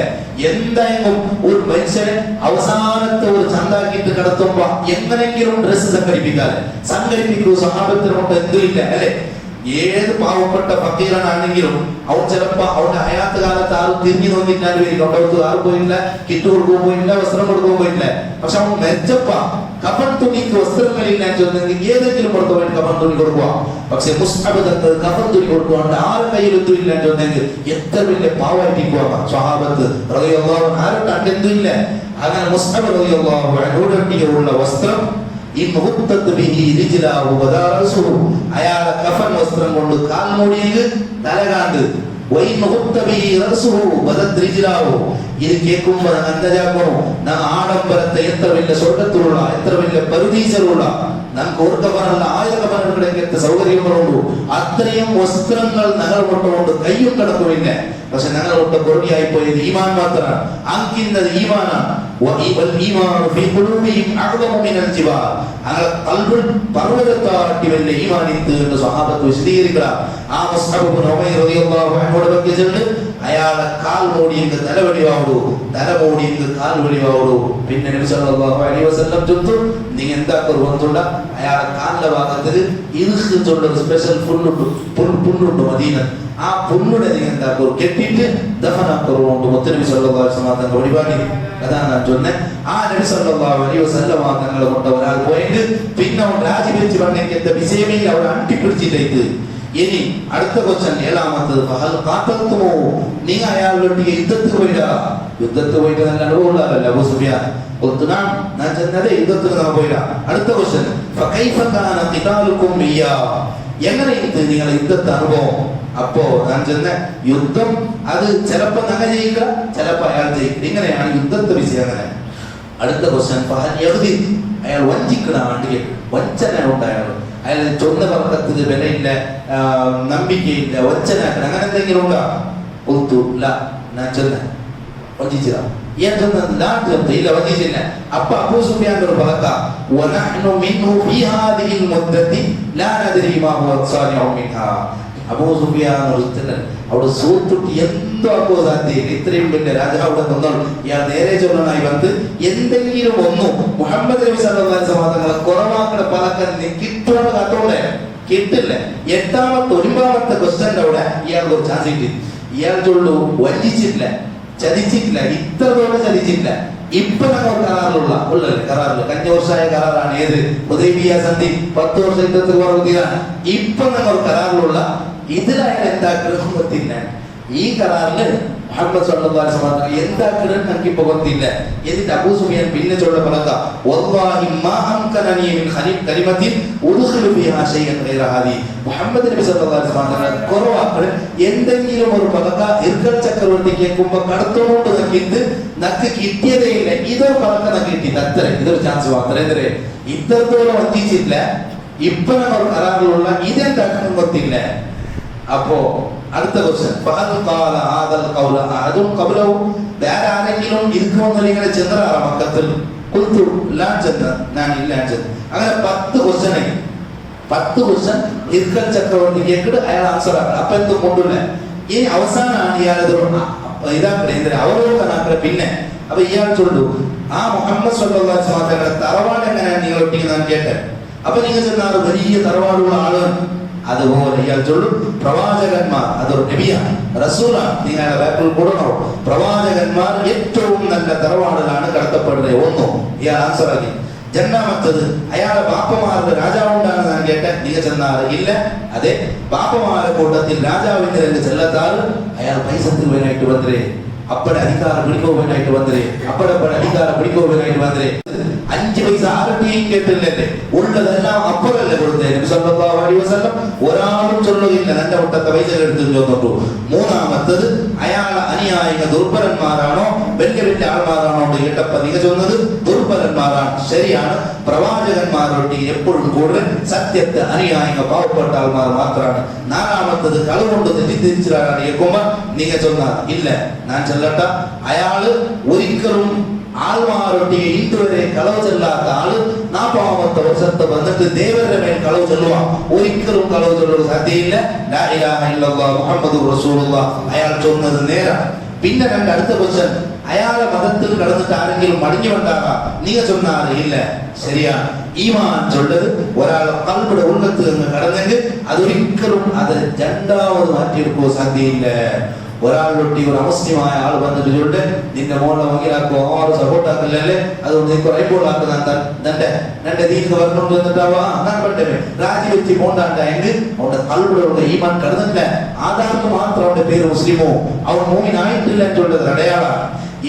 എന്തായാലും ഒരു മനുഷ്യനെ അവസാനത്തെ ഒരു ചന്താക്കിയിട്ട് കിടത്തുമ്പോ എങ്ങനെങ്കിലും ഡ്രസ്സ് സംഘടിപ്പിക്കൂ. സഹാബത്തിനോട്ട് എന്തുമില്ല അല്ലെ. ഏത് പാവപ്പെട്ട ഫക്കീറാണെങ്കിലും അവൻ ചിലപ്പോ അവന്റെ ഹയാത്ത് കാലത്ത് ആരും തിരിഞ്ഞു നോക്കിയിട്ടാണ് കൊണ്ടവർക്ക് ആരും പോയില്ല, കിറ്റ് കൊടുക്കാൻ പോയില്ല, വസ്ത്രം കൊടുക്കാൻ പോയില്ല. പക്ഷെ അവൻ മെച്ചപ്പ കഫൻ തുണിക്ക് വസ്ത്രങ്ങളില്ല ചോദിച്ചെങ്കിൽ ഏതെങ്കിലും പുറത്തു പോയിട്ട് കഫൻ തുണി കൊടുക്കുക. പക്ഷെ മുസ്അബ് തങ്ങൾ കഫൻ തുണി കൊടുക്കുവാണ്ട് ആരുടെ കയ്യിലൊന്നും ഇല്ല ചോദിച്ചെങ്കിൽ എത്ര വലിയ പാവായിട്ടിരിക്കുക സ്വഹാബത്ത് റളിയല്ലാഹു അൻഹു ആരുടെ അണ്ടെന്തുമില്ല. അങ്ങനെ മുസ്അബ് റളിയല്ലാഹു അൻഹുവിനുള്ള വസ്ത്രം അയാളെ കഫൻ വസ്ത്രം കൊണ്ട് കാൽ മൂടിയെങ്കിൽ തലകാണ്ട് ഇത് കേൾക്കുമ്പോൾ അന്തജാക്കണോ ആഡംബരത്തെ എത്ര വലിയ സ്വർഗത്തിലുള്ള എത്ര വലിയ പരുദീസറുള്ള നമുക്ക് ഓർക്കപ്പനുള്ള ആയിരക്കപ്പനങ്ങളുടെ സൗകര്യങ്ങളുള്ളൂ. അത്രയും വസ്ത്രങ്ങൾ ഞങ്ങൾ കൊണ്ടുകൊണ്ട് കയ്യും കിടക്കുമില്ല. പക്ഷെ ഞങ്ങൾ കൊണ്ട് കൊറടിയായി പോയത് ഈമാൻ മാത്രമാണ്. അങ്കിന്നത് ഈമാനാണ്. പർവ്വതത്താട്ടി വലിയ ഈമാനിത്ത് എന്ന് സ്വഹാബത്ത് വിശദീകരിക്കുക. ആ മുസ്അബ് ഇബ്നു ഉമൈർ റളിയല്ലാഹു അൻഹുവിന്റെ ಬಗ್ಗೆ ചെന്ന് അയാളെ കാൽ മൂടിയെങ്കിൽ തല വെളിവാവൂ, തല മൂടിയെങ്കിൽ കാൽ വെളിവാവൂ. പിന്നെ നബി സല്ലല്ലാഹു അലൈഹി വസല്ലം ചൊല്ലുന്നു, നീ എന്താ കുറവുണ്ട അയാളെ കാലിന്റെ ഭാഗത്തിൽ ഇറുക്കുള്ള ഒരു സ്പെഷ്യൽ പുല്ലുണ്ട് മദീന. ആ പുല്ലുടെ നീ എന്താ കെട്ടിയിട്ട് ദഫനാക്കുറുണ്ട്. മുത്തനബി സല്ലല്ലാഹു അലൈഹി വസല്ലം തങ്ങളുടെ പരിപാടി അതാണ് ഞാൻ ചൊന്നത്. ആ നബി സല്ലല്ലാഹു അലൈഹി വസല്ലം തങ്ങളെ കൊണ്ട് ഒരാൾ പോയിട്ട് പിന്നെ അവൻ രാജിവെച്ച് പറഞ്ഞ വിജയമേ അവിടെ അട്ടിപ്പിടിച്ചിട്ടേക്ക്. ഇനി അടുത്ത ക്വസ്റ്റ്യൻ ഏഴാമത്തത്, കാത്തത്തുമോ നീ അയാളോട്ട് യുദ്ധത്തിൽ പോയില്ല. യുദ്ധത്തിൽ പോയിട്ട് നല്ല അനുഭവമുള്ളതല്ല അബൂ സുഫിയാൻ. ഞാൻ ചെന്നത് യുദ്ധത്തിൽ നാം പോയില്ല. അടുത്ത ക്വസ്റ്റ്യൻ, എങ്ങനെ നിങ്ങളെ യുദ്ധത്തെ അനുഭവം? അപ്പോ ഞാൻ ചെന്ന യുദ്ധം അത് ചിലപ്പോ ഞങ്ങൾ ജയിക്കുക, ചിലപ്പോ അയാൾ ജയിക്കുക. ഇങ്ങനെയാണ് യുദ്ധത്തെ വിഷയം. അങ്ങനെ അടുത്ത ക്വസ്റ്റ്യൻ, അയാൾ വഞ്ചിക്കണ വണ്ടിക്ക് വഞ്ചന ഉണ്ടായാൽ അയാൾ ചൊന്ന വർക്കത്തിന് വിലയില്ല, നമ്പിക്കയില്ല, വഞ്ചനാക്കണം, അങ്ങനെ എന്തെങ്കിലും ഉണ്ടാ ഒത്തുല്ല. ഞാൻ ചെന്ന വഞ്ചിച്ചില്ല, ഇല്ല വഞ്ചിച്ചില്ല. അപ്പൊ അബൂ സുഫിയാന്റെ ഒരു പതക്ക അബൂ സുഫിയാൻ അവിടെ സൂത്തുട്ടി എന്തോ ആക്കോ സാധ്യത. ഇത്രയും വലിയ രാജാവിടെ നിന്നോ ഇയാൾ നേരെ ചൊല്ലനായി വന്ന് എന്തെങ്കിലും ഒന്നും മുഹമ്മദ് നബി സല്ലല്ലാഹു അലൈഹി വസല്ലം കുറവാക്കണ പലക്കാൻ കിട്ടുവാണ് കാത്തോണ്ടേ കിട്ടില്ല. എട്ടാമത്തെ 9ാമത്തെ ക്വസ്റ്റ്യന്റെ അവിടെ ഇയാൾക്ക് ഒരു ചാൻസ് കിട്ടി. ഇയാൾ ചൊല്ലു വഞ്ചിച്ചിട്ടില്ല, ചതിച്ചിട്ടില്ല, ഇത്രത്തോളം ചതിച്ചിട്ടില്ല. ഇപ്പൊ ഞങ്ങൾ കരാറില് കഴിഞ്ഞ വർഷമായ കരാറാണ്. ഏത് ഹുദൈബിയ സന്ധി 10 വർഷം യുദ്ധത്തിൽ കുറവുകയാണ്. ഇപ്പൊ ഞങ്ങൾ കരാറിലുള്ള ഇതിലയാൾ എന്താക്കണം ಗೊತ್ತಿಲ್ಲ. ഈ കരാറില് മുഹമ്മദ് സല്ലല്ലാഹു അലൈഹി വസല്ലം എന്താക്കണം നമുക്ക് ഇപ്പൊ ಗೊತ್ತಿಲ್ಲ. എന്നിട്ട് അബൂ സുഫിയാൻ പിന്നെ ചൊല്ല പറക വല്ലാഹി മാ അംകനനി മിൻ കലിമത്തിൻ ഉദ്ഖിലു ഫിഹാ ശൈഅൻ ഗൈറ ഹാദി. മുഹമ്മദ് നബി സല്ലല്ലാഹു അലൈഹി വസല്ലം കുറവാണ് എന്തെങ്കിലും ഒരു പതക ഇർക്കൽ ചക്രവർത്തി കേൾക്കുമ്പോ കടത്തോണ്ട് നക്കിട്ട് നക്ക് കിട്ടിയതേ ഇല്ല. ഇതൊരു പതക നക്ക് കിട്ടി അത്ര ഇതൊരു ചാൻസ് മാത്രം. എന്തേ ഇത്രത്തോളം വഞ്ചിച്ചില്ല. ഇപ്പൊ നമ്മൾ കരാറിലുള്ള ഇതെന്താക്കണം ಗೊತ್ತಿಲ್ಲ. അപ്പോ അടുത്ത ക്വസ്റ്റ്യൻ, വേറെ ആരെങ്കിലും ഇരിക്കുമെന്നല്ല ഇങ്ങനെ ചെന്നറാ മക്കത്തിൽ കൊടുത്തു ഞാൻ ഇല്ല. അങ്ങനെ 10 ക്വസ്റ്റ്യനായി. 10 ക്വസ്റ്റ്യൻ ഇർക്കൽ ചക്രവർത്തി കേട്ടിട്ട് അയാൾ ആൻസർ ആക്കണം. അപ്പൊ എന്തും കൊണ്ടുള്ള ഇനി അവസാനമാണ് ഇയാളത് ഇതാക്കണേ അവലോകനാക്കണേ. പിന്നെ അപ്പൊ ഇയാൾ ചൊല്ലു, ആ മുഹമ്മദ് സല്ലല്ലാഹു അലൈഹി വസല്ലം തറവാട് എങ്ങനെയാണ് നിങ്ങൾ ഒട്ടിക്കുന്നതെന്ന് കേട്ടെ. അപ്പൊ നിങ്ങൾ ചെന്നാൽ വലിയ തറവാടുള്ള ആളാണ്. അതുപോലെ ഇയാൾ ചൊല്ലും, പ്രവാചകന്മാർ അതൊരു നബിയാണ്, റസൂലാണ്, നിങ്ങളുടെ ബാക്കിൽ കൂടണോ. പ്രവാചകന്മാർ ഏറ്റവും നല്ല തറവാടിലാണ് കടത്തപ്പെടുന്നത്. ഒന്നും ഇയാൾ ആൻസർ ആക്കി. രണ്ടാമത്തത് അയാളെ ബാപ്പമാരുടെ രാജാവുണ്ടാണ് ഞാൻ കേട്ടെ നിങ്ങൾ ചെന്നാറ് ഇല്ല. അതെ, ബാപ്പമാരുടെ കൂട്ടത്തിൽ രാജാവിന്റെ രംഗ് ചെല്ലത്താറ് അയാൾ പൈസ തിരുവനായിട്ട് വന്നേ, അപ്പടെ അധികാരം പിടിക്കുവാനായിട്ട് വന്നേ, അപ്പടെ അധികാരം പിടിക്കുവാനായിട്ട് വന്നേ. 5 പൈസ ആരുടെയും കേട്ടില്ലല്ലേ, ഉള്ളതെല്ലാം അപ്പറല്ലേ കൊടുത്തേ. നബി സല്ലല്ലാഹു അലൈഹി വസല്ലം ഒരാളും ചൊല്ലുകയില്ല എന്റെ ഒട്ടത്തെ പൈസ എടുത്ത് ചോദിച്ചു. മൂന്നാമത്തത് അയാളെ അനുയായികൾ ദുർബലന്മാരാണോ വലിയ വലിയ ആൾമാരാണോ കേട്ടപ്പ നിങ്ങൾ ചൊന്നത് ദുർബലന്മാരാണ്. ശരിയാണ്, പ്രവാചകന്മാരോട് എപ്പോഴും കൂടുതൽ സത്യത്തെ അനുയായികൾ പാവപ്പെട്ട ആൾമാർ മാത്രമാണ്. നാലാമത്തത് കളവുകൊണ്ട് തെറ്റിദ്ധരിച്ചാണ് കേൾക്കുമ്പോ നിങ്ങൾ ചൊന്നാൽ ഇല്ല ഞാൻ ചെല്ലട്ട. അയാള് ഒരിക്കലും ആൾമാരൊട്ടി ഇതുവരെ കളവ് ചെല്ലാത്ത ആള് 40 വർഷത്തെ വന്നിട്ട് ദേവരുടെ മേൽ കളവ് ചെല്ലുക, ഒരിക്കലും കളവ് ചെല്ലുക സാധ്യയില്ല. ലാ ഇലാഹ ഇല്ലല്ലാഹ് മുഹമ്മദുർ റസൂലുള്ളാഹ് അയാൾ ചൊന്നത് നേരാണ്. പിന്നെ അടുത്ത ക്വസ്റ്റ്യൻ, അയാളെ മതത്തിൽ കടന്നിട്ട് ആരെങ്കിലും മടിഞ്ഞു കൊണ്ടാകാം നീங்க ചൊന്നാറ് ഇല്ല. ശരിയാണ്, ഈമാൻ ചൊല്ലത് ഒരാളെ ഖൽബിന്റെ ഉള്ളത്തിൽ നിന്ന് കടന്നെങ്കിൽ അതൊരിക്കലും അത് രണ്ടാമത് മാറ്റിയെടുക്കുക സാധ്യയില്ല. ഒരാളൊട്ടി ഒരു അമുസ്ലിമായ ആൾ വന്നിട്ട് ചൊല്ല് നിന്റെ മോളെ വകീലാക്കോ ആറ് സപ്പോർട്ടാക്കില്ലല്ലേ, അതുകൊണ്ട് നീ റൈബോളാക്കുന്ന നന്റെ ദീനിക്ക് വരണുണ്ട് എന്നിട്ടാവാ ഞാൻ പറ്റേ രാജിവെച്ച് പോണ്ടാണ്ടെങ്കിൽ അവന്റെ ഖൽബിലുള്ള ഈമാൻ കടന്നില്ല. ആധാർക്ക് മാത്രം അവന്റെ പേര് മുസ്ലിമോ അവൻ മോമിനായിട്ടില്ല എന്നുള്ളത് അടയാളാണ്.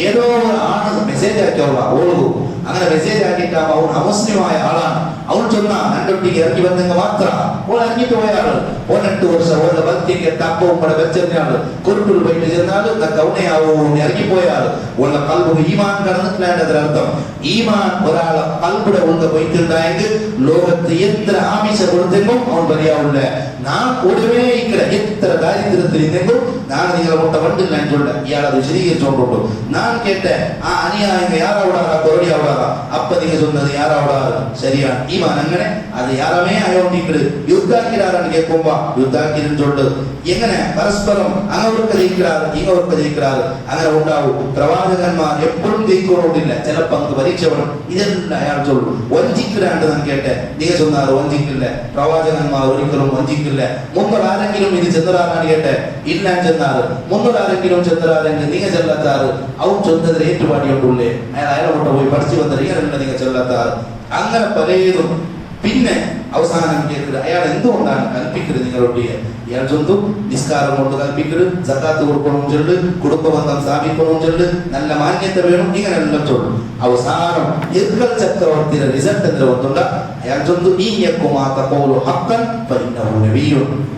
ഏതോ ആണ് മെസ്സേജ് ആക്കിയോളാ ഓളൂ, അങ്ങനെ മെസ്സേജ് ആക്കിയിട്ടാവും അവൻ അമുസ്ലിമായ ആളാണ്. അവൻ ചൊന്നാ രണ്ടൊട്ടിക്ക് ഇറങ്ങി വന്നെങ്കിൽ മാത്രം ഓൾ ഇറങ്ങിട്ട് പോയാള് 18 വർഷം ഓളുടെ ഭക്തിക്ക് തപ്പവും കൂടെ വെച്ചെന്നാള് കുരുട്ടിൽ പോയിട്ട് ചെന്നാല് കൗണയാവോ ഇറങ്ങിപ്പോയാള് ഓളുടെ കൽബ് ഈമാൻ കടന്നിട്ടില്ലാണ്ടതിനർത്ഥം. ഈമാൻ ഒരാളെ കൽബിടെ ഉള്ള പോയിട്ടുണ്ടായെങ്കിൽ ലോകത്ത് എത്ര ആമിഷ കൊടുത്തെങ്കും അവൻ പറയാവുള്ള ഞാൻ ഒടുവേ ഇക്കടെ എത്ര ദാരിദ്ര്യത്തിൽ ഇന്നെങ്കും ഞാൻ നിങ്ങളെ മുട്ട വണ്ടില്ല ചൊല്ല ഇയാളത് വിശദീകരിച്ചോണ്ടു. ഞാൻ കേട്ട ആ അനുയായങ്ങൾ യാറവിടാറാ കൊറടിയാവിടാറാ അപ്പ നിങ്ങൾ ചൊന്നത് യാറവിടാറ്. ശരിയാണ്, ഈമാൻ അങ്ങനെ അത് യാറമേ ആയോണ്ടിട്ട് യുദ്ധാക്കിരാറാണ് കേൾക്കുമ്പോ യുദ്ധാക്കിരും ചൊല്ല് എങ്ങനെ പരസ്പരം അങ്ങവർക്ക് ജയിക്കാറ് ഇങ്ങവർക്ക് ജയിക്കാറ് അങ്ങനെ ഉണ്ടാവും. പ്രവാചകന്മാർ എപ്പോഴും ജയിക്കണമെന്നില്ല, ചിലപ്പോ നമുക്ക് പരീക്ഷ വേണം. ഇതെല്ലാം അയാൾ ചൊല്ലു. വഞ്ചിക്കലാണ്ട് ഞാൻ കേട്ടെ നിങ്ങൾ ചൊന്നാറ് വഞ്ചിക്കില്ല, പ്രവാചകന്മാർ ഒരിക്കലും വഞ്ചിക്കില്ല. മുന്നോട് ആരെങ്കിലും ഇത് ചെന്നറാറാണ് കേട്ടെ ഇല്ല ചെന്നാറ്, മുന്നോട് ആരെങ്കിലും ചെന്നറാരെങ്കിൽ നിങ്ങൾ ചെല്ലാത്താറ് അവൻ ചൊന്നതിൽ ഏറ്റുപാടിയോണ്ടുള്ളേ അയാൾ അയാളെ കൊണ്ട് പോയി പഠിച്ചു വന്നത് ഇങ്ങനെയല്ല നിങ്ങൾ ചെല്ലാത്താറ്. അങ്ങനെ പലതും. പിന്നെ അവസാനം കേൾക്കുന്നത് അയാൾ എന്തുകൊണ്ടാണ് കൽപ്പിക്കരുത് നിങ്ങളോട്? ഇയാൾ ചൊന്തു നിസ്കാരം കൊണ്ട് കൽപ്പിക്കരുത്, സക്കാത്ത് കൊടുക്കണം ചൊല്ല്, കുടുംബബന്ധം സ്ഥാപിക്കണം ചൊല്ല്, നല്ല മാന്യത വേണം, ഇങ്ങനെയെല്ലാം ചൊല്ലും. അവസാനം ഇർഖൽ ചക്രവർത്തിയുടെ റിസൾട്ട് എന്തിനു വന്നുണ്ട അയാൾ ചൊന്തു ഈ